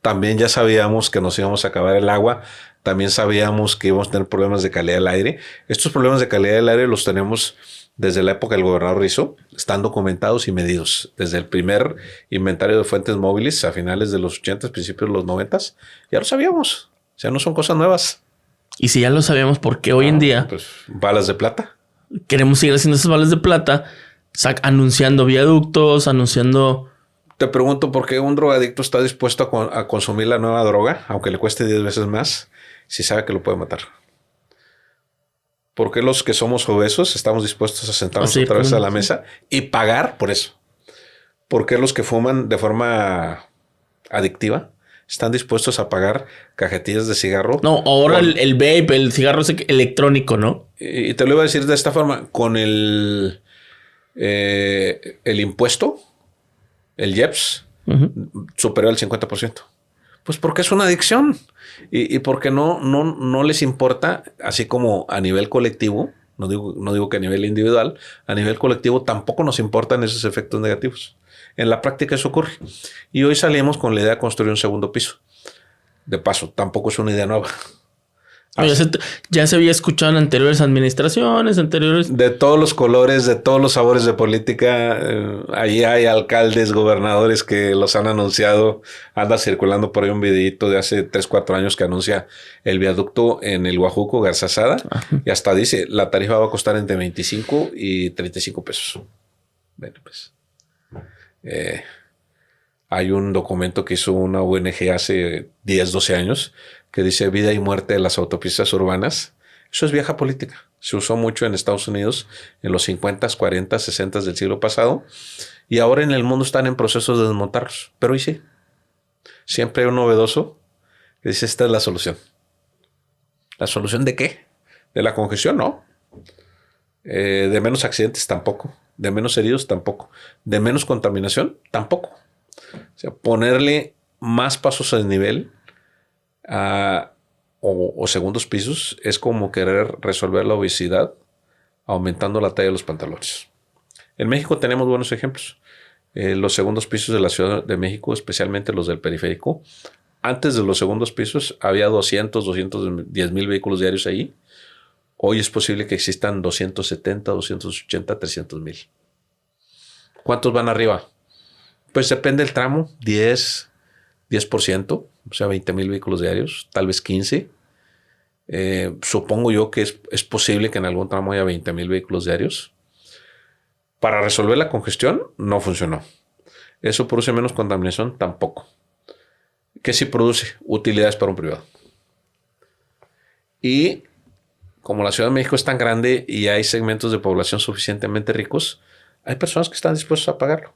[SPEAKER 2] También ya sabíamos que nos íbamos a acabar el agua. También sabíamos que íbamos a tener problemas de calidad del aire. Estos problemas de calidad del aire los tenemos desde la época del gobernador Rizzo. Están documentados y medidos. Desde el primer inventario de fuentes móviles a finales de los 80, principios de los 90. Ya lo sabíamos. O sea, no son cosas nuevas.
[SPEAKER 1] Y si ya lo sabemos, ¿por qué hoy en día
[SPEAKER 2] pues balas de plata?
[SPEAKER 1] Queremos seguir haciendo esas balas de plata, anunciando viaductos, anunciando...
[SPEAKER 2] Te pregunto por qué un drogadicto está dispuesto a consumir la nueva droga, aunque le cueste 10 veces más, si sabe que lo puede matar. ¿Por qué los que somos obesos estamos dispuestos a sentarnos otra vez a la mesa y pagar por eso? ¿Por qué los que fuman de forma adictiva están dispuestos a pagar cajetillas de cigarro?
[SPEAKER 1] No, ahora el vape, el cigarro electrónico, ¿no?
[SPEAKER 2] Y te lo iba a decir de esta forma, con el impuesto, el IEPS, superior al 50%. Pues porque es una adicción y porque no les importa, así como a nivel colectivo, no digo que a nivel individual, a nivel colectivo tampoco nos importan esos efectos negativos. En la práctica eso ocurre. Y hoy salimos con la idea de construir un segundo piso. De paso, tampoco es una idea nueva.
[SPEAKER 1] Ya se había escuchado en anteriores administraciones,
[SPEAKER 2] de todos los colores, de todos los sabores de política. Ahí hay alcaldes, gobernadores que los han anunciado. Anda circulando por ahí un videito de hace 3-4 años que anuncia el viaducto en el Guajuco, Garzazada. Y hasta dice, la tarifa va a costar entre 25 y 35 pesos. Bueno, pues... hay un documento que hizo una ONG hace 10-12 años que dice vida y muerte de las autopistas urbanas. Eso es vieja política. Se usó mucho en Estados Unidos en los 50s, 40s, 60s del siglo pasado y ahora en el mundo están en procesos de desmontarlos. Pero hoy sí. Siempre hay un novedoso que dice esta es la solución. ¿La solución de qué? ¿De la congestión? No. De menos accidentes tampoco. De menos heridos tampoco. De menos contaminación tampoco. O sea, ponerle más pasos a desnivel o segundos pisos es como querer resolver la obesidad aumentando la talla de los pantalones. En México tenemos buenos ejemplos. Los segundos pisos de la Ciudad de México, especialmente los del periférico, antes de los segundos pisos había 210 mil vehículos diarios ahí. Hoy es posible que existan 270, 280, 300 mil. ¿Cuántos van arriba? Pues depende del tramo, 10%, o sea, 20 mil vehículos diarios, tal vez 15. Supongo yo que es posible que en algún tramo haya 20 mil vehículos diarios. Para resolver la congestión, no funcionó. ¿Eso produce menos contaminación? Tampoco. ¿Qué sí produce? Utilidades para un privado. Y como la Ciudad de México es tan grande y hay segmentos de población suficientemente ricos, hay personas que están dispuestas a pagarlo.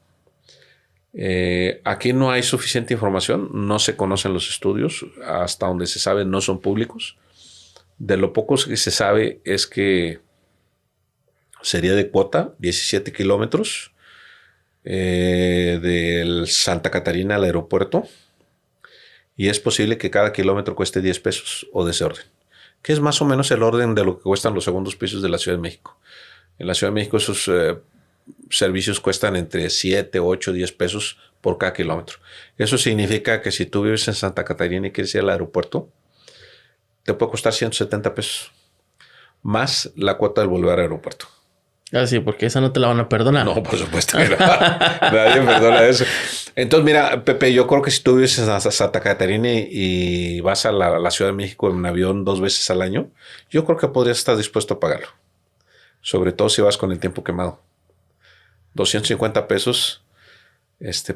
[SPEAKER 2] Aquí no hay suficiente información, no se conocen los estudios, hasta donde se sabe no son públicos. De lo poco que se sabe es que sería de cuota 17 kilómetros del Santa Catarina al aeropuerto, y es posible que cada kilómetro cueste 10 pesos o de ese orden, que es más o menos el orden de lo que cuestan los segundos pisos de la Ciudad de México. En la Ciudad de México esos servicios cuestan entre 7, 8, 10 pesos por cada kilómetro. Eso significa que si tú vives en Santa Catarina y quieres ir al aeropuerto, te puede costar 170 pesos, más la cuota del volver al aeropuerto.
[SPEAKER 1] Ah, sí, porque esa no te la van a perdonar.
[SPEAKER 2] No, por supuesto que no. Nadie perdona eso. Entonces, mira, Pepe, yo creo que si tú vives en Santa Catarina y vas a la Ciudad de México en avión 2 veces al año, yo creo que podrías estar dispuesto a pagarlo. Sobre todo si vas con el tiempo quemado. 250 pesos,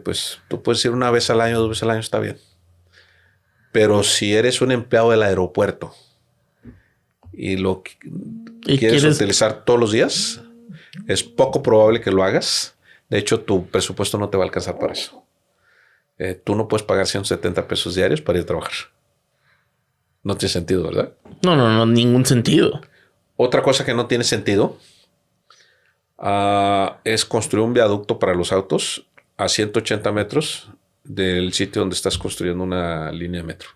[SPEAKER 2] pues tú puedes ir 1 vez al año, 2 veces al año, está bien. Pero si eres un empleado del aeropuerto y quieres utilizar todos los días, es poco probable que lo hagas. De hecho, tu presupuesto no te va a alcanzar para eso. Tú no puedes pagar 170 pesos diarios para ir a trabajar. No tiene sentido, ¿verdad?
[SPEAKER 1] No, ningún sentido.
[SPEAKER 2] Otra cosa que no tiene sentido es construir un viaducto para los autos a 180 metros del sitio donde estás construyendo una línea de metro.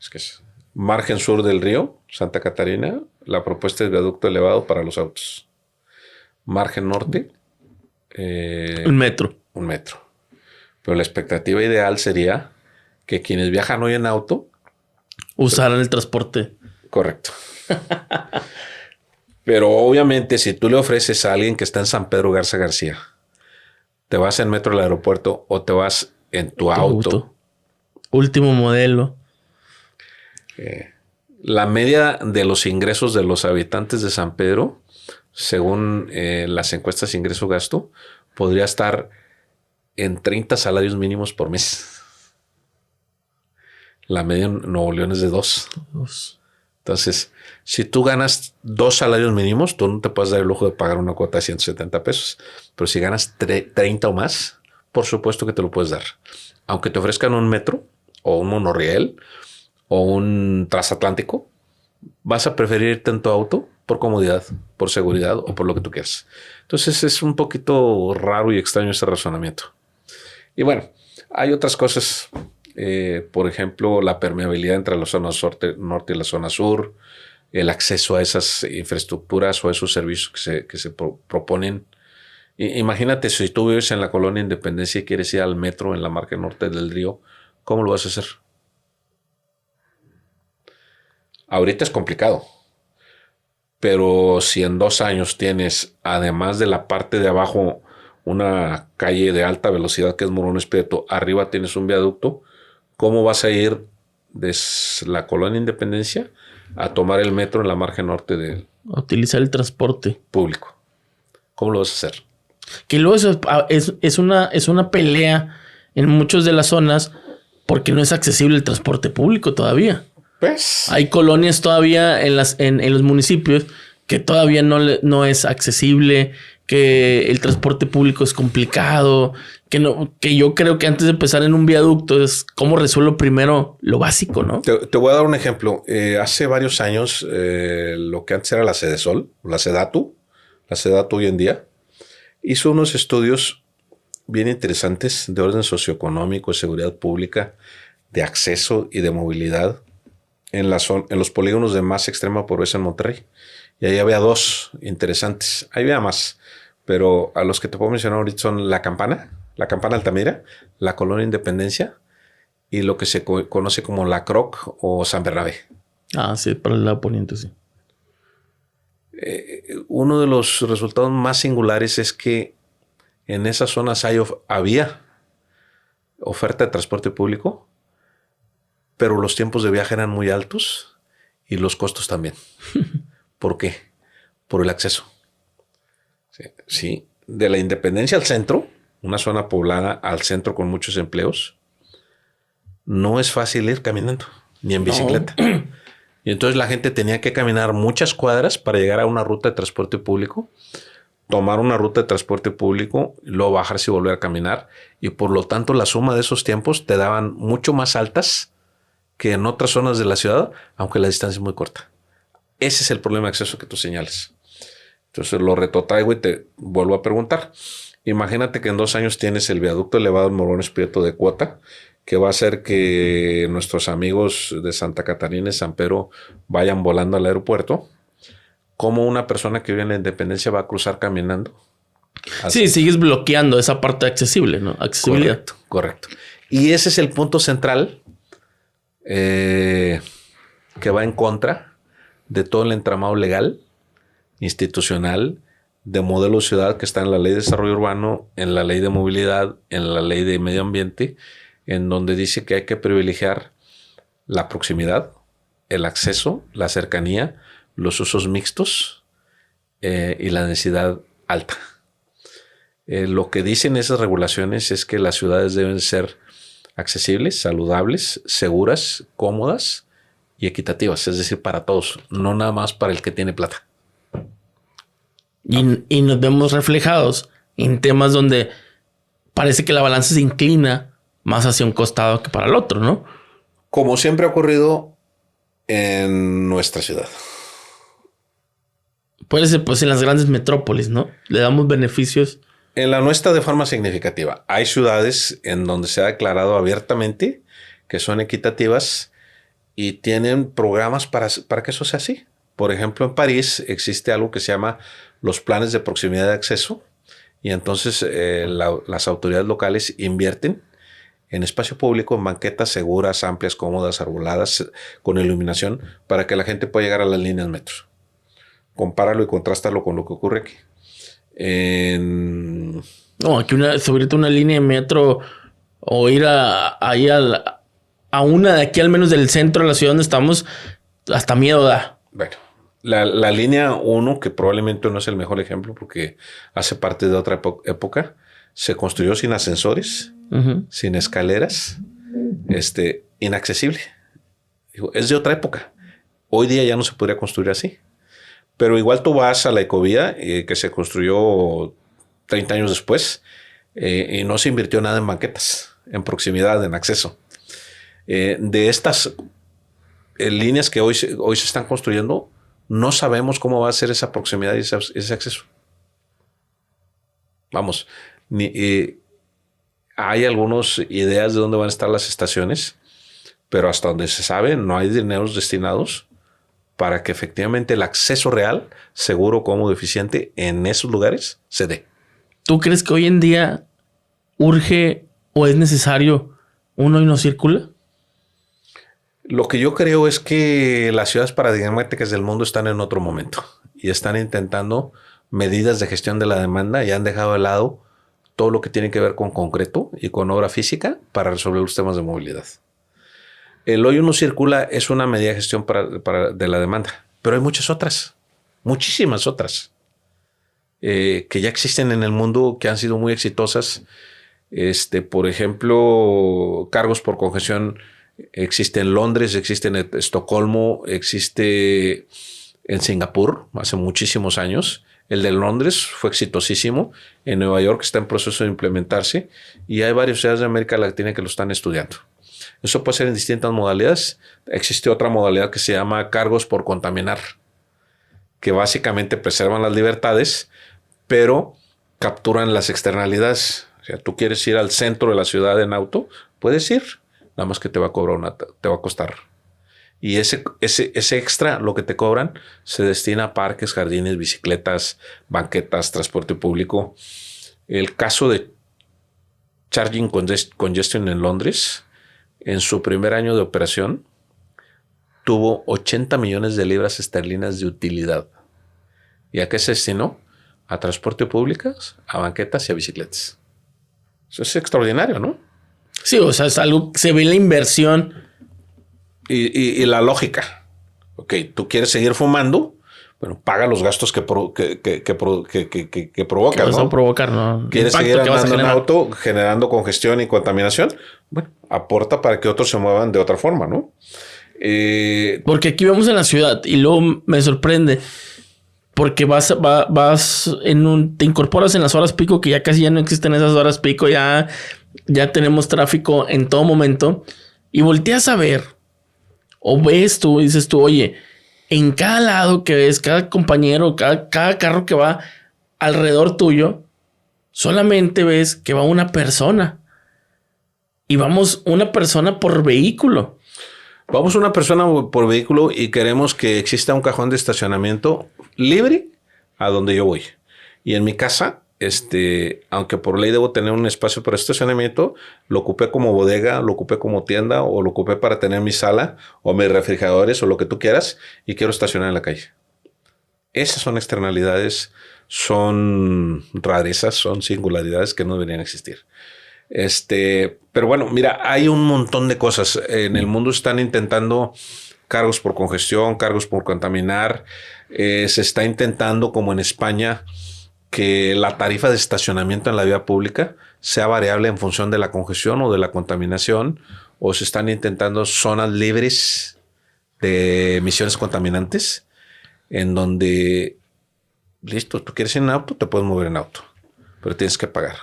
[SPEAKER 2] Es que es margen sur del río, Santa Catarina, la propuesta es viaducto elevado para los autos. Margen norte,
[SPEAKER 1] un metro.
[SPEAKER 2] Un metro. Pero la expectativa ideal sería que quienes viajan hoy en auto
[SPEAKER 1] usaran el transporte.
[SPEAKER 2] Correcto. Pero obviamente si tú le ofreces a alguien que está en San Pedro Garza García, te vas en metro al aeropuerto o te vas en tu auto.
[SPEAKER 1] Último modelo.
[SPEAKER 2] La media de los ingresos de los habitantes de San Pedro, según las encuestas ingreso-gasto, podría estar en 30 salarios mínimos por mes. La media en Nuevo León es de 2. Entonces, si tú ganas 2 salarios mínimos, tú no te puedes dar el lujo de pagar una cuota de 170 pesos. Pero si ganas 30 o más, por supuesto que te lo puedes dar. Aunque te ofrezcan un metro o un monorriel o un transatlántico, vas a preferir irte en tu auto por comodidad, por seguridad o por lo que tú quieras. Entonces es un poquito raro y extraño ese razonamiento. Y bueno, hay otras cosas. Por ejemplo, la permeabilidad entre la zona norte y la zona sur, el acceso a esas infraestructuras o a esos servicios que se proponen. Imagínate si tú vives en la colonia Independencia y quieres ir al metro en la margen norte del río, ¿cómo lo vas a hacer? Ahorita es complicado, pero si en 2 años tienes, además de la parte de abajo, una calle de alta velocidad que es Morones Prieto, arriba tienes un viaducto, ¿cómo vas a ir desde la colonia Independencia a tomar el metro en la margen norte del...
[SPEAKER 1] A utilizar el transporte
[SPEAKER 2] público? ¿Cómo lo vas a hacer?
[SPEAKER 1] Que luego eso es una pelea en muchas de las zonas porque no es accesible el transporte público todavía.
[SPEAKER 2] Pues... Hay
[SPEAKER 1] colonias todavía en los municipios que todavía no es accesible, que el transporte público es complicado, que yo creo que antes de empezar en un viaducto es cómo resuelvo primero lo básico, ¿no?
[SPEAKER 2] Te voy a dar un ejemplo. Hace varios años, lo que antes era la Sedesol, la Sedatu hoy en día, hizo unos estudios bien interesantes de orden socioeconómico y seguridad pública de acceso y de movilidad en los polígonos de más extrema pobreza en Monterrey. Y ahí había dos interesantes. Ahí había más, pero a los que te puedo mencionar ahorita son La Campana Altamira, la Colonia Independencia y lo que se conoce como La Croc o San Bernabé.
[SPEAKER 1] Ah, sí, para el lado poniente, sí.
[SPEAKER 2] Uno de los resultados más singulares es que en esas zonas había oferta de transporte público, pero los tiempos de viaje eran muy altos y los costos también. ¿Por qué? Por el acceso. Sí. De la Independencia al centro, una zona poblada al centro con muchos empleos, no es fácil ir caminando, ni en bicicleta. No. Y entonces la gente tenía que caminar muchas cuadras para llegar a una ruta de transporte público, tomar una ruta de transporte público, luego bajarse y volver a caminar. Y por lo tanto, la suma de esos tiempos te daban mucho más altas que en otras zonas de la ciudad, aunque la distancia es muy corta. Ese es el problema de acceso que tú señales. Entonces lo retrotraigo y te vuelvo a preguntar. Imagínate que en 2 años tienes el viaducto elevado en Morones Prieto de cuota, que va a hacer que nuestros amigos de Santa Catarina y San Pedro vayan volando al aeropuerto. ¿Cómo una persona que vive en la Independencia va a cruzar caminando?
[SPEAKER 1] Sí, sigues bloqueando esa parte accesible, ¿no? Accesibilidad.
[SPEAKER 2] Correcto. Y ese es el punto central que va en contra de todo el entramado legal, institucional, de modelo de ciudad que está en la Ley de Desarrollo Urbano, en la Ley de Movilidad, en la Ley de Medio Ambiente, en donde dice que hay que privilegiar la proximidad, el acceso, la cercanía, los usos mixtos y la densidad alta. Lo que dicen esas regulaciones es que las ciudades deben ser accesibles, saludables, seguras, cómodas y equitativas, es decir, para todos, no nada más para el que tiene plata.
[SPEAKER 1] Y nos vemos reflejados en temas donde parece que la balanza se inclina más hacia un costado que para el otro, ¿no?
[SPEAKER 2] Como siempre ha ocurrido en nuestra ciudad.
[SPEAKER 1] Puede ser pues en las grandes metrópolis, ¿no? Le damos beneficios.
[SPEAKER 2] En la nuestra de forma significativa. Hay ciudades en donde se ha declarado abiertamente que son equitativas y tienen programas para que eso sea así. Por ejemplo, en París existe algo que se llama los planes de proximidad de acceso y entonces las autoridades locales invierten en espacio público, en banquetas seguras, amplias, cómodas, arboladas, con iluminación, para que la gente pueda llegar a las líneas metro. Compáralo y contrástalo con lo que ocurre aquí.
[SPEAKER 1] No, aquí sobre todo una línea de metro o ir a una de aquí al menos del centro de la ciudad donde estamos, hasta miedo da.
[SPEAKER 2] Bueno, la línea 1, que probablemente no es el mejor ejemplo porque hace parte de otra época, se construyó sin ascensores, sin escaleras, inaccesible. Es de otra época. Hoy día ya no se podría construir así. Pero igual tú vas a la Ecovía, que se construyó 30 años después, y no se invirtió nada en banquetas, en proximidad, en acceso. De estas líneas que hoy se están construyendo, no sabemos cómo va a ser esa proximidad y ese acceso. Vamos, hay algunas ideas de dónde van a estar las estaciones, pero hasta donde se sabe no hay dineros destinados para que efectivamente el acceso real, seguro, cómodo, eficiente en esos lugares se dé.
[SPEAKER 1] ¿Tú crees que hoy en día urge o es necesario uno y no circula?
[SPEAKER 2] Lo que yo creo es que las ciudades paradigmáticas del mundo están en otro momento y están intentando medidas de gestión de la demanda y han dejado de lado todo lo que tiene que ver con concreto y con obra física para resolver los temas de movilidad. El hoy uno circula es una medida de gestión de la demanda, pero hay muchas otras, muchísimas otras, que ya existen en el mundo, que han sido muy exitosas. Por ejemplo, cargos por congestión existe en Londres, existe en Estocolmo, existe en Singapur hace muchísimos años. El de Londres fue exitosísimo. En Nueva York está en proceso de implementarse y hay varias ciudades de América Latina que lo están estudiando. Eso puede ser en distintas modalidades. Existe otra modalidad que se llama cargos por contaminar, que básicamente preservan las libertades, pero capturan las externalidades. O sea, tú quieres ir al centro de la ciudad en auto, puedes ir, nada más que te va a costar. Y ese extra, lo que te cobran, se destina a parques, jardines, bicicletas, banquetas, transporte público. El caso de Charging Congestion en Londres, en su primer año de operación, tuvo 80 millones de libras esterlinas de utilidad. ¿Y a qué se destinó? A transporte público, a banquetas y a bicicletas. Eso es extraordinario, ¿no?
[SPEAKER 1] Sí, o sea, es algo, se ve la inversión.
[SPEAKER 2] Y la lógica. Ok, tú quieres seguir fumando, bueno, paga los gastos que provocas,
[SPEAKER 1] Que vas
[SPEAKER 2] ¿no?
[SPEAKER 1] a provocar, ¿no?
[SPEAKER 2] ¿Quieres seguir andando en auto generando congestión y contaminación? Bueno, aporta para que otros se muevan de otra forma, ¿no?
[SPEAKER 1] Porque aquí vemos en la ciudad y luego me sorprende porque te incorporas en las horas pico, que ya casi ya no existen esas horas pico, ya tenemos tráfico en todo momento, y volteas a ver o ves tú y dices tú, oye, en cada lado que ves, cada compañero, cada carro que va alrededor tuyo, solamente ves que va una persona. Y vamos una persona por vehículo.
[SPEAKER 2] Vamos una persona por vehículo y queremos que exista un cajón de estacionamiento libre a donde yo voy. Y en mi casa, aunque por ley debo tener un espacio para estacionamiento, lo ocupé como bodega, lo ocupé como tienda o lo ocupé para tener mi sala o mis refrigeradores o lo que tú quieras y quiero estacionar en la calle. Esas son externalidades, son rarezas, son singularidades que no deberían existir. Pero bueno, mira, hay un montón de cosas. En el mundo están intentando cargos por congestión, cargos por contaminar. Se está intentando, como en España, que la tarifa de estacionamiento en la vía pública sea variable en función de la congestión o de la contaminación, o se están intentando zonas libres de emisiones contaminantes, en donde, listo, tú quieres ir en auto, te puedes mover en auto, pero tienes que pagar.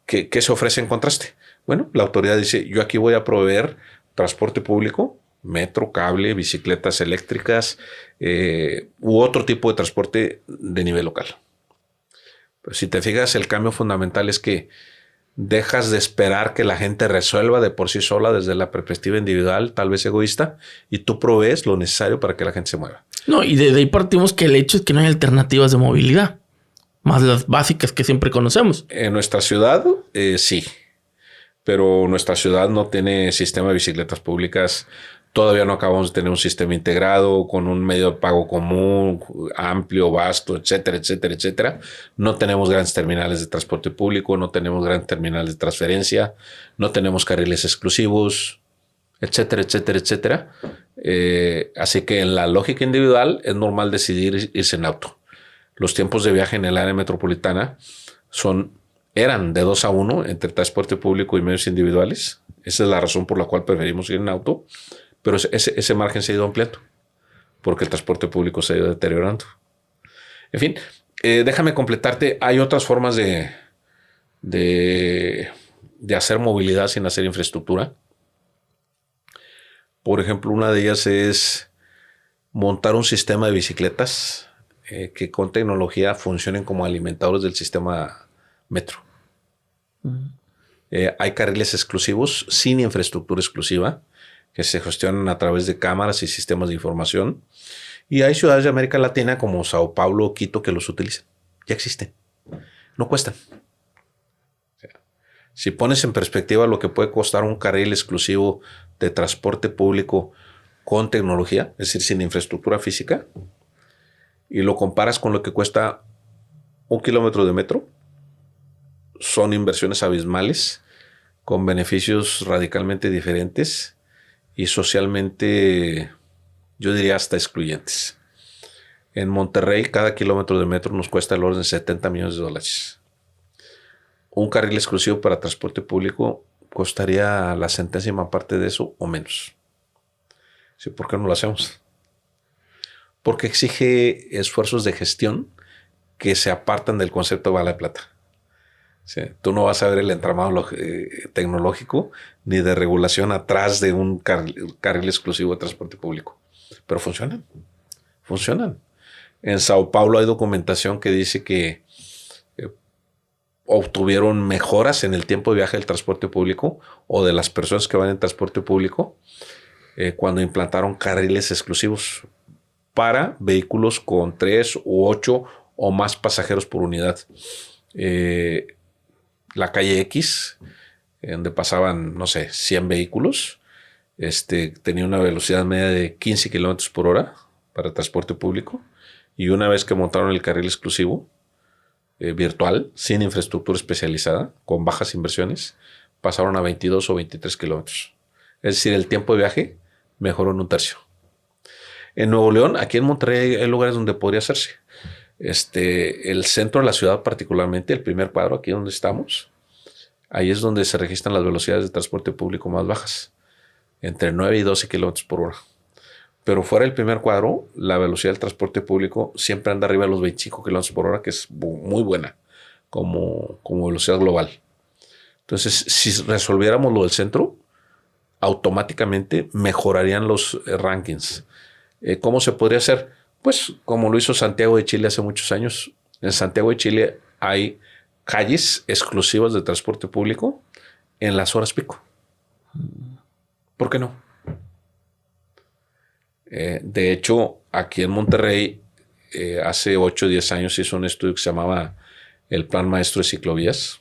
[SPEAKER 2] ¿Qué se ofrece en contraste? Bueno, la autoridad dice, yo aquí voy a proveer transporte público, metro, cable, bicicletas eléctricas u otro tipo de transporte de nivel local. Pero si te fijas, el cambio fundamental es que dejas de esperar que la gente resuelva de por sí sola desde la perspectiva individual, tal vez egoísta, y tú provees lo necesario para que la gente se mueva.
[SPEAKER 1] No, y de ahí partimos que el hecho es que no hay alternativas de movilidad, más las básicas que siempre conocemos.
[SPEAKER 2] En nuestra ciudad, sí. Pero nuestra ciudad no tiene sistema de bicicletas públicas. Todavía no acabamos de tener un sistema integrado con un medio de pago común, amplio, vasto, etcétera, etcétera, etcétera. No tenemos grandes terminales de transporte público, no tenemos grandes terminales de transferencia, no tenemos carriles exclusivos, etcétera, etcétera, etcétera. Así que en la lógica individual es normal decidir irse en auto. Los tiempos de viaje en el área metropolitana eran de 2-1 entre transporte público y medios individuales. Esa es la razón por la cual preferimos ir en auto. Pero ese margen se ha ido ampliando porque el transporte público se ha ido deteriorando. En fin, déjame completarte. Hay otras formas de hacer movilidad sin hacer infraestructura. Por ejemplo, una de ellas es montar un sistema de bicicletas que con tecnología funcionen como alimentadores del sistema metro. Hay carriles exclusivos sin infraestructura exclusiva que se gestionan a través de cámaras y sistemas de información. Y hay ciudades de América Latina como Sao Paulo o Quito que los utilizan. Ya existen. No cuestan. O sea, si pones en perspectiva lo que puede costar un carril exclusivo de transporte público con tecnología, es decir, sin infraestructura física, y lo comparas con lo que cuesta 1 kilómetro de metro, son inversiones abismales con beneficios radicalmente diferentes y socialmente, yo diría, hasta excluyentes. En Monterrey, cada kilómetro de metro nos cuesta el orden de $70 millones. Un carril exclusivo para transporte público costaría la centésima parte de eso o menos. ¿Sí? ¿Por qué no lo hacemos? Porque exige esfuerzos de gestión que se apartan del concepto de bala de plata. Sí, tú no vas a ver el entramado tecnológico ni de regulación atrás de un carril exclusivo de transporte público. Pero funcionan. En Sao Paulo hay documentación que dice que obtuvieron mejoras en el tiempo de viaje del transporte público o de las personas que van en transporte público cuando implantaron carriles exclusivos para vehículos con 3 u 8 o más pasajeros por unidad. La calle X, donde pasaban, no sé, 100 vehículos, tenía una velocidad media de 15 kilómetros por hora para transporte público. Y una vez que montaron el carril exclusivo, virtual, sin infraestructura especializada, con bajas inversiones, pasaron a 22 o 23 kilómetros. Es decir, el tiempo de viaje mejoró en un tercio. En Nuevo León, aquí en Monterrey, hay lugares donde podría hacerse. El centro de la ciudad, particularmente, el primer cuadro, aquí donde estamos, ahí es donde se registran las velocidades de transporte público más bajas, entre 9 y 12 kilómetros por hora. Pero fuera del primer cuadro, la velocidad del transporte público siempre anda arriba de los 25 kilómetros por hora, que es muy buena como velocidad global. Entonces, si resolviéramos lo del centro, automáticamente mejorarían los rankings. ¿Cómo se podría hacer? Pues como lo hizo Santiago de Chile hace muchos años. En Santiago de Chile hay calles exclusivas de transporte público en las horas pico. ¿Por qué no? De hecho, aquí en Monterrey, hace 8 o 10 años se hizo un estudio que se llamaba el Plan Maestro de Ciclovías,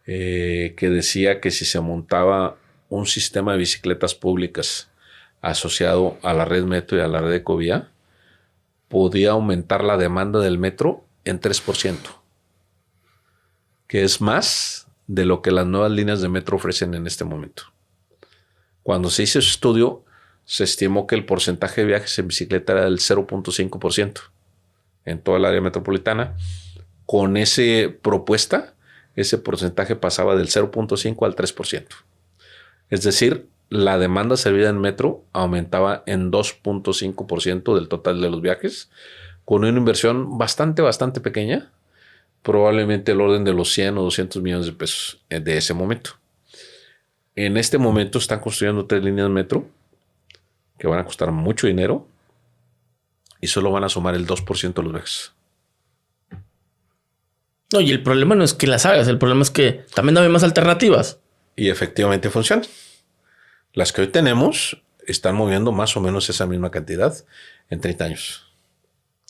[SPEAKER 2] que decía que si se montaba un sistema de bicicletas públicas asociado a la red metro y a la red ecovía, podía aumentar la demanda del metro en 3%, que es más de lo que las nuevas líneas de metro ofrecen en este momento. Cuando se hizo ese estudio, se estimó que el porcentaje de viajes en bicicleta era del 0.5% en toda el área metropolitana. Con esa propuesta, ese porcentaje pasaba del 0.5 al 3%. Es decir, la demanda servida en metro aumentaba en 2.5% del total de los viajes, con una inversión bastante pequeña, probablemente el orden de los 100 o 200 millones de pesos de ese momento. En este momento están construyendo 3 líneas de metro que van a costar mucho dinero y solo van a sumar el 2% de los viajes.
[SPEAKER 1] No, y el problema no es que las hagas, el problema es que también no hay más alternativas.
[SPEAKER 2] Y efectivamente funcionan. Las que hoy tenemos están moviendo más o menos esa misma cantidad en 30 años.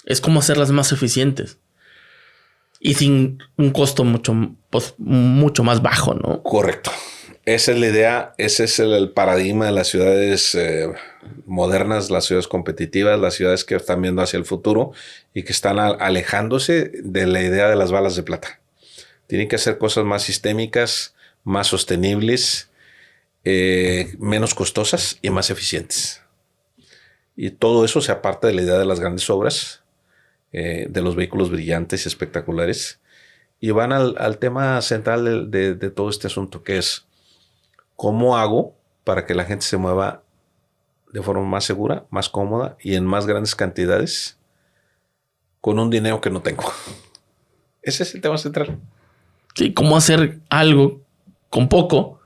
[SPEAKER 1] Es como hacerlas más eficientes. Y sin un costo mucho más bajo, ¿no?
[SPEAKER 2] Correcto. Esa es la idea, ese es el paradigma de las ciudades modernas, las ciudades competitivas, las ciudades que están viendo hacia el futuro y que están alejándose de la idea de las balas de plata. Tienen que hacer cosas más sistémicas, más sostenibles, menos costosas y más eficientes. Y todo eso se aparta de la idea de las grandes obras, de los vehículos brillantes y espectaculares, y van al tema central de todo este asunto, que es ¿cómo hago para que la gente se mueva de forma más segura, más cómoda y en más grandes cantidades con un dinero que no tengo? Ese es el tema central.
[SPEAKER 1] Sí, cómo hacer algo con poco,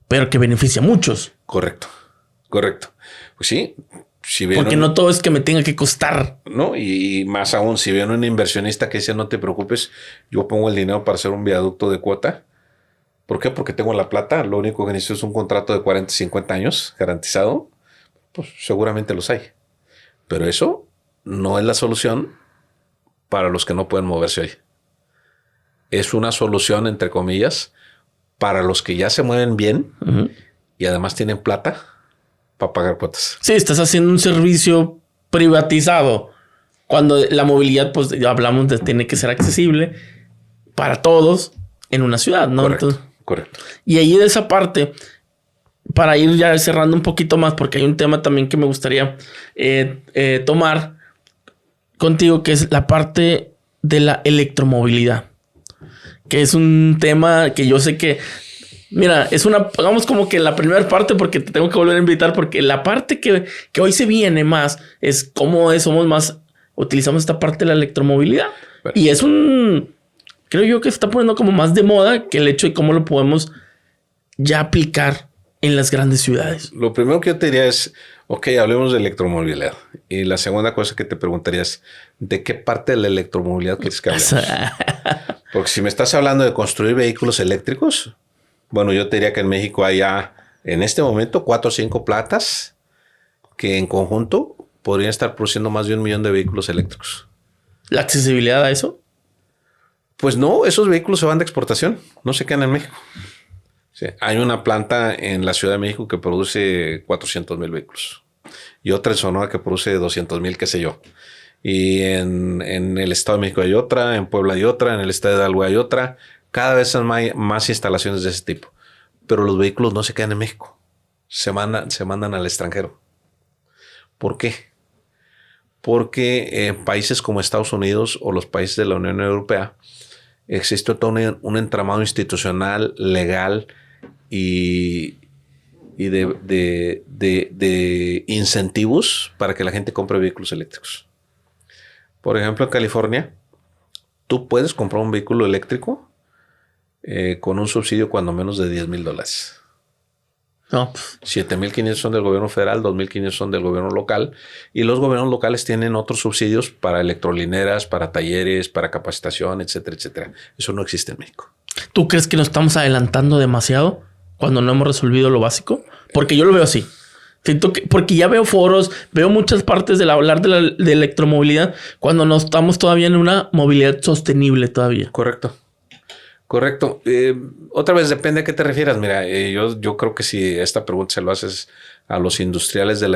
[SPEAKER 1] pero que beneficia a muchos.
[SPEAKER 2] Correcto. Pues sí.
[SPEAKER 1] Porque no todo es que me tenga que costar.
[SPEAKER 2] No, y más aún, si viene un inversionista que dice no te preocupes, yo pongo el dinero para hacer un viaducto de cuota. ¿Por qué? Porque tengo la plata. Lo único que necesito es un contrato de 40, 50 años garantizado. Pues seguramente los hay. Pero eso no es la solución para los que no pueden moverse hoy. Es una solución, entre comillas, para los que ya se mueven bien y además tienen plata para pagar cuotas.
[SPEAKER 1] Sí, estás haciendo un servicio privatizado. Cuando la movilidad, pues ya hablamos de tiene que ser accesible para todos en una ciudad, ¿no?
[SPEAKER 2] Correcto.
[SPEAKER 1] Y ahí de esa parte, para ir ya cerrando un poquito más, porque hay un tema también que me gustaría tomar contigo, que es la parte de la electromovilidad, que es un tema que yo sé que, mira, hagamos como que la primera parte, porque te tengo que volver a invitar, porque la parte que hoy se viene más es cómo utilizamos esta parte de la electromovilidad. Bueno. Y creo yo que se está poniendo como más de moda que el hecho de cómo lo podemos ya aplicar en las grandes ciudades.
[SPEAKER 2] Lo primero que yo te diría es, Ok, hablemos de electromovilidad. Y la segunda cosa que te preguntaría es, ¿de qué parte de la electromovilidad quieres que hablemos? Porque si me estás hablando de construir vehículos eléctricos, bueno, yo te diría que en México hay ya, en este momento, 4 o 5 plantas que en conjunto podrían estar produciendo más de 1 millón de vehículos eléctricos.
[SPEAKER 1] ¿La accesibilidad a eso?
[SPEAKER 2] Pues no, esos vehículos se van de exportación, no se quedan en México. Sí, hay una planta en la Ciudad de México que produce 400,000 vehículos y otra en Sonora que produce 200,000, qué sé yo. Y en el Estado de México hay otra, en Puebla hay otra, en el Estado de Hidalgo hay otra. Cada vez son más instalaciones de ese tipo. Pero los vehículos no se quedan en México. Se mandan al extranjero. ¿Por qué? Porque en países como Estados Unidos o los países de la Unión Europea existe todo un entramado institucional, legal y de incentivos para que la gente compre vehículos eléctricos. Por ejemplo, en California, tú puedes comprar un vehículo eléctrico con un subsidio cuando menos de $10,000.
[SPEAKER 1] No.
[SPEAKER 2] 7,500 son del gobierno federal, 2,500 son del gobierno local, y los gobiernos locales tienen otros subsidios para electrolineras, para talleres, para capacitación, etcétera, etcétera. Eso no existe en México.
[SPEAKER 1] ¿Tú crees que nos estamos adelantando demasiado cuando no hemos resolvido lo básico? Porque yo lo veo así. Siento que, porque ya veo foros, veo muchas partes del hablar de electromovilidad cuando no estamos todavía en una movilidad sostenible todavía.
[SPEAKER 2] Correcto. Correcto. Otra vez depende a qué te refieras. Mira, yo creo que si esta pregunta se lo haces a los industriales de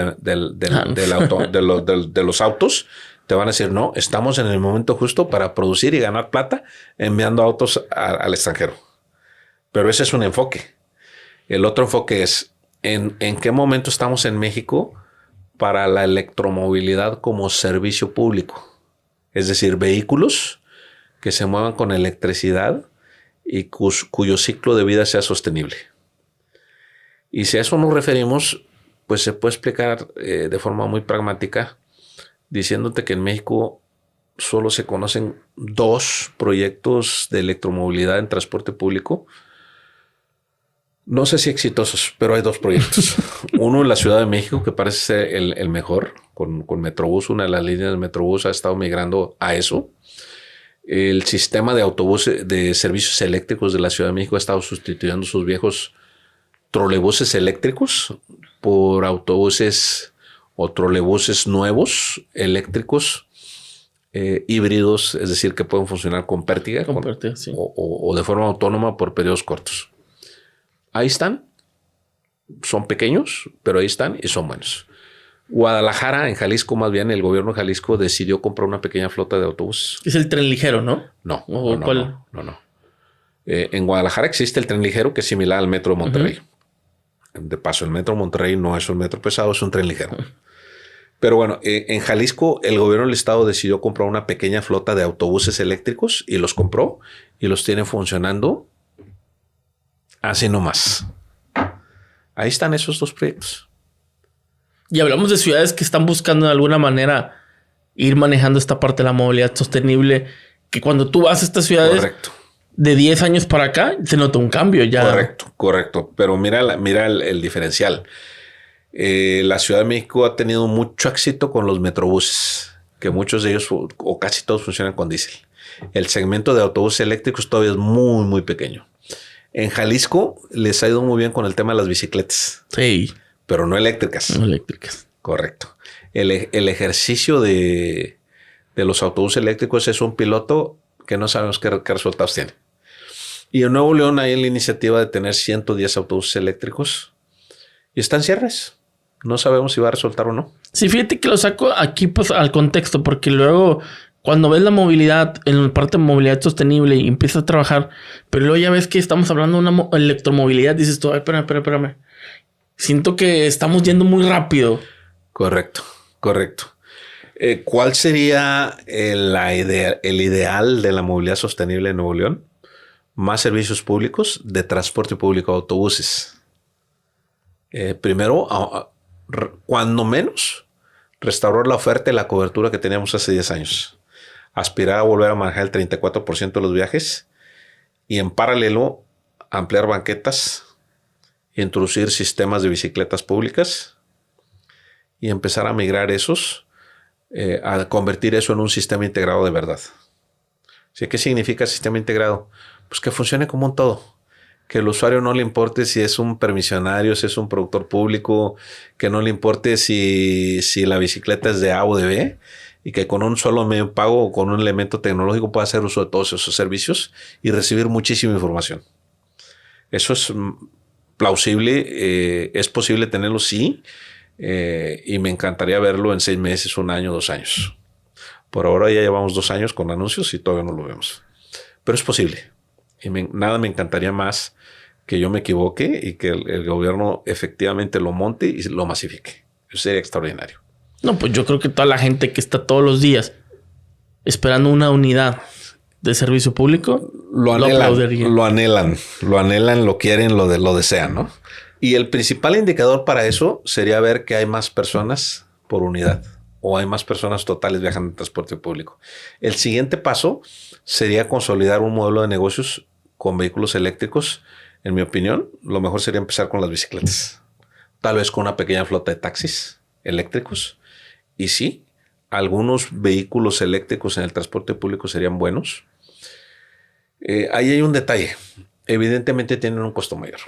[SPEAKER 2] los autos, te van a decir, no, estamos en el momento justo para producir y ganar plata enviando autos al extranjero. Pero ese es un enfoque. El otro enfoque es en qué momento estamos en México para la electromovilidad como servicio público. Es decir, vehículos que se muevan con electricidad y cuyo ciclo de vida sea sostenible. Y si a eso nos referimos, pues se puede explicar de forma muy pragmática diciéndote que en México solo se conocen 2 proyectos de electromovilidad en transporte público. No sé si exitosos, pero hay 2 proyectos. Uno en la Ciudad de México, que parece ser el mejor, con Metrobús. Una de las líneas de Metrobús ha estado migrando a eso. El sistema de autobuses de servicios eléctricos de la Ciudad de México ha estado sustituyendo sus viejos trolebuses eléctricos por autobuses o trolebuses nuevos eléctricos híbridos, es decir, que pueden funcionar con pértiga
[SPEAKER 1] Sí.
[SPEAKER 2] o de forma autónoma por periodos cortos. Ahí están. Son pequeños, pero ahí están y son buenos. Guadalajara, en Jalisco, más bien, el gobierno de Jalisco decidió comprar una pequeña flota de autobuses.
[SPEAKER 1] Es el tren ligero, ¿no?
[SPEAKER 2] No.
[SPEAKER 1] ¿Cuál?
[SPEAKER 2] No. En Guadalajara existe el tren ligero que es similar al metro de Monterrey. De paso, el metro de Monterrey no es un metro pesado, es un tren ligero. Pero bueno, en Jalisco, el gobierno del estado decidió comprar una pequeña flota de autobuses eléctricos y los compró y los tiene funcionando así nomás. Ahí están esos 2 proyectos.
[SPEAKER 1] Y hablamos de ciudades que están buscando de alguna manera ir manejando esta parte de la movilidad sostenible, que cuando tú vas a estas ciudades,
[SPEAKER 2] correcto,
[SPEAKER 1] de 10 años para acá, se nota un cambio ya.
[SPEAKER 2] Correcto. Pero mira el diferencial. La Ciudad de México ha tenido mucho éxito con los metrobuses, que muchos de ellos o casi todos funcionan con diésel. El segmento de autobuses eléctricos todavía es muy, muy pequeño. En Jalisco les ha ido muy bien con el tema de las bicicletas.
[SPEAKER 1] Sí.
[SPEAKER 2] Pero no eléctricas.
[SPEAKER 1] No eléctricas.
[SPEAKER 2] Correcto. El ejercicio de los autobuses eléctricos es un piloto que no sabemos qué resultados tiene. Y en Nuevo León hay la iniciativa de tener 110 autobuses eléctricos y están cierres. No sabemos si va a resultar o no.
[SPEAKER 1] Sí, fíjate que lo saco aquí pues al contexto, porque luego cuando ves la movilidad, en la parte de movilidad sostenible y empiezas a trabajar, pero luego ya ves que estamos hablando de una electromovilidad, dices tú, ay, espérame. Siento que estamos yendo muy rápido.
[SPEAKER 2] Correcto. ¿Cuál sería el ideal de la movilidad sostenible en Nuevo León? Más servicios públicos de transporte público, autobuses. Primero, cuando menos, restaurar la oferta y la cobertura que teníamos hace 10 años. Aspirar a volver a manejar el 34% de los viajes y en paralelo ampliar banquetas, introducir sistemas de bicicletas públicas y empezar a migrar esos, a convertir eso en un sistema integrado de verdad. ¿Sí? ¿Qué significa sistema integrado? Pues que funcione como un todo. Que al usuario no le importe si es un permisionario, si es un productor público, que no le importe si la bicicleta es de A o de B, y que con un solo medio de pago o con un elemento tecnológico pueda hacer uso de todos esos servicios y recibir muchísima información. Eso es plausible, es posible tenerlo, sí, y me encantaría verlo en 6 meses, 1 año, 2 años. Por ahora ya llevamos 2 años con anuncios y todavía no lo vemos. Pero es posible. Y nada me encantaría más que yo me equivoque y que el gobierno efectivamente lo monte y lo masifique. Eso sería extraordinario.
[SPEAKER 1] No, pues yo creo que toda la gente que está todos los días esperando una unidad de servicio público lo
[SPEAKER 2] anhelan, lo quieren, lo desean, ¿no? Y el principal indicador para eso sería ver que hay más personas por unidad o hay más personas totales viajando en transporte público. El siguiente paso sería consolidar un modelo de negocios con vehículos eléctricos. En mi opinión, lo mejor sería empezar con las bicicletas. Tal vez con una pequeña flota de taxis eléctricos. Y sí, algunos vehículos eléctricos en el transporte público serían buenos. Ahí hay un detalle. Evidentemente tienen un costo mayor.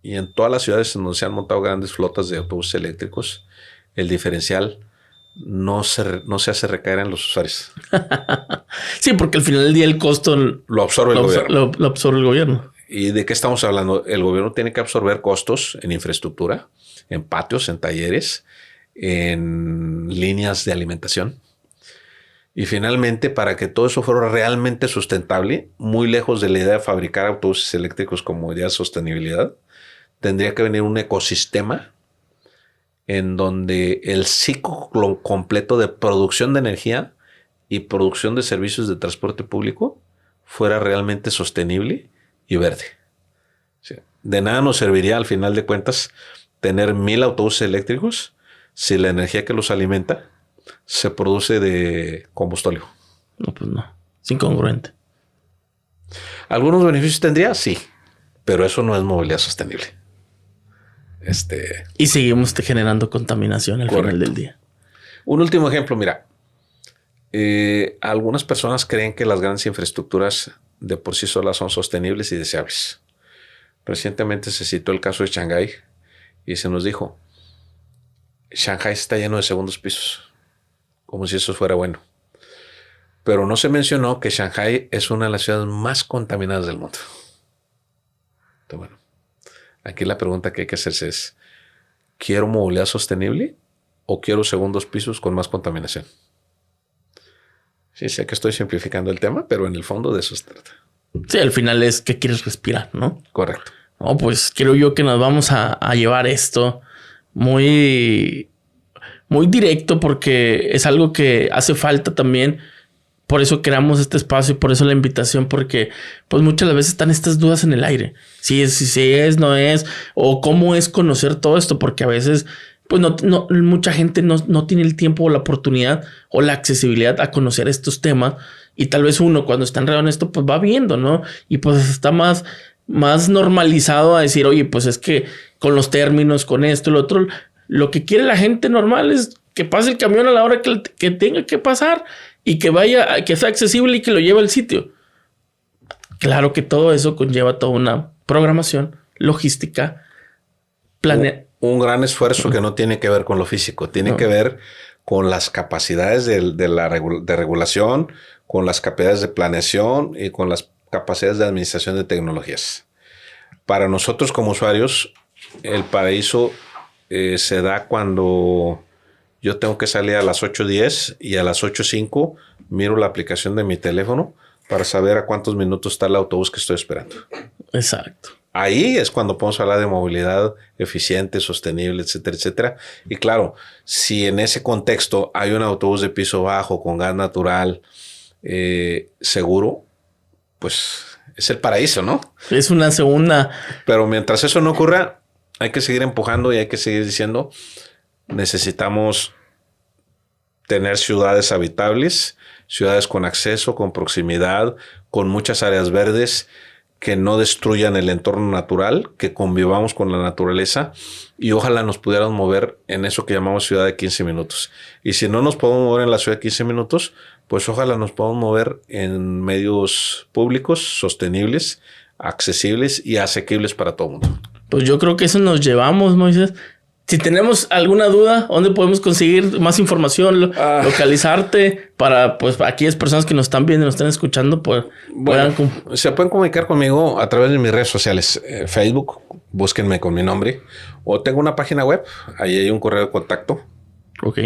[SPEAKER 2] Y en todas las ciudades en donde se han montado grandes flotas de autobuses eléctricos, el diferencial no se hace recaer en los usuarios.
[SPEAKER 1] Sí, porque al final del día el costo
[SPEAKER 2] lo absorbe el gobierno.
[SPEAKER 1] Lo absorbe el gobierno.
[SPEAKER 2] ¿Y de qué estamos hablando? El gobierno tiene que absorber costos en infraestructura, en patios, en talleres, en líneas de alimentación. Y finalmente, para que todo eso fuera realmente sustentable, muy lejos de la idea de fabricar autobuses eléctricos como idea de sostenibilidad, tendría que venir un ecosistema en donde el ciclo completo de producción de energía y producción de servicios de transporte público fuera realmente sostenible y verde. Sí. De nada nos serviría al final de cuentas tener 1000 autobuses eléctricos si la energía que los alimenta se produce de combustóleo.
[SPEAKER 1] No, pues no. Es incongruente.
[SPEAKER 2] ¿Algunos beneficios tendría? Sí. Pero eso no es movilidad sostenible.
[SPEAKER 1] Y seguimos generando contaminación al final del día.
[SPEAKER 2] Un último ejemplo, mira. Algunas personas creen que las grandes infraestructuras de por sí solas son sostenibles y deseables. Recientemente se citó el caso de Shanghái y se nos dijo, Shanghái está lleno de segundos pisos, como si eso fuera bueno. Pero no se mencionó que Shanghái es una de las ciudades más contaminadas del mundo. Entonces, bueno, aquí la pregunta que hay que hacerse es, ¿quiero movilidad sostenible o quiero segundos pisos con más contaminación? Sí, sé que estoy simplificando el tema, pero en el fondo de eso se trata.
[SPEAKER 1] Sí, al final es que quieres respirar, ¿no?
[SPEAKER 2] Correcto.
[SPEAKER 1] No, pues creo yo que nos vamos a llevar esto muy, muy directo porque es algo que hace falta también. Por eso creamos este espacio y por eso la invitación, porque pues muchas veces están estas dudas en el aire. Si es, no es, o cómo es conocer todo esto, porque a veces pues mucha gente no tiene el tiempo o la oportunidad o la accesibilidad a conocer estos temas. Y tal vez uno cuando está enredado en esto, pues va viendo, ¿no? Y pues está más normalizado a decir, oye, pues es que con los términos, con esto, lo otro, lo que quiere la gente normal es que pase el camión a la hora que tenga que pasar y que vaya, que sea accesible y que lo lleve al sitio. Claro que todo eso conlleva toda una programación, logística,
[SPEAKER 2] un gran esfuerzo que no tiene que ver con lo físico, tiene que ver con las capacidades de regulación, con las capacidades de planeación y con las capacidades de administración de tecnologías. Para nosotros como usuarios, el paraíso se da cuando yo tengo que salir a las 8:10 y a las 8:05 miro la aplicación de mi teléfono para saber a cuántos minutos está el autobús que estoy esperando.
[SPEAKER 1] Exacto.
[SPEAKER 2] Ahí es cuando podemos hablar de movilidad eficiente, sostenible, etcétera, etcétera. Y claro, si en ese contexto hay un autobús de piso bajo con gas natural seguro, pues es el paraíso, ¿no?
[SPEAKER 1] Es una segunda.
[SPEAKER 2] Pero mientras eso no ocurra, hay que seguir empujando y hay que seguir diciendo, necesitamos tener ciudades habitables, ciudades con acceso, con proximidad, con muchas áreas verdes, que no destruyan el entorno natural, que convivamos con la naturaleza y ojalá nos pudiéramos mover en eso que llamamos ciudad de 15 minutos. Y si no nos podemos mover en la ciudad de 15 minutos, pues ojalá nos podamos mover en medios públicos, sostenibles, accesibles y asequibles para todo el mundo.
[SPEAKER 1] Pues yo creo que eso nos llevamos, Moisés. Si tenemos alguna duda, ¿dónde podemos conseguir más información, localizarte para pues aquellas personas que nos están viendo y nos están escuchando? Pues,
[SPEAKER 2] se pueden comunicar conmigo a través de mis redes sociales. Facebook, búsquenme con mi nombre. O tengo una página web, ahí hay un correo de contacto.
[SPEAKER 1] Ok.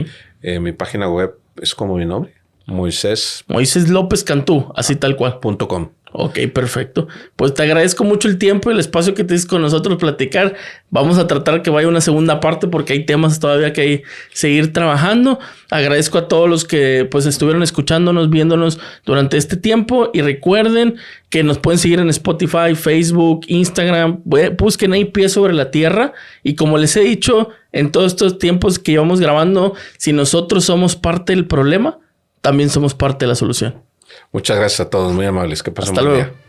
[SPEAKER 2] Mi página web es como mi nombre, Moisés
[SPEAKER 1] López Cantú, así tal cual.
[SPEAKER 2] .com.
[SPEAKER 1] Ok, perfecto. Pues te agradezco mucho el tiempo y el espacio que tienes con nosotros platicar. Vamos a tratar que vaya una segunda parte porque hay temas todavía que hay que seguir trabajando. Agradezco a todos los que pues estuvieron escuchándonos, viéndonos durante este tiempo y recuerden que nos pueden seguir en Spotify, Facebook, Instagram. Busquen ahí Pies sobre la Tierra y como les he dicho en todos estos tiempos que llevamos grabando, si nosotros somos parte del problema, también somos parte de la solución.
[SPEAKER 2] Muchas gracias a todos, muy amables. Que pasen
[SPEAKER 1] Hasta
[SPEAKER 2] buen
[SPEAKER 1] luego.
[SPEAKER 2] día.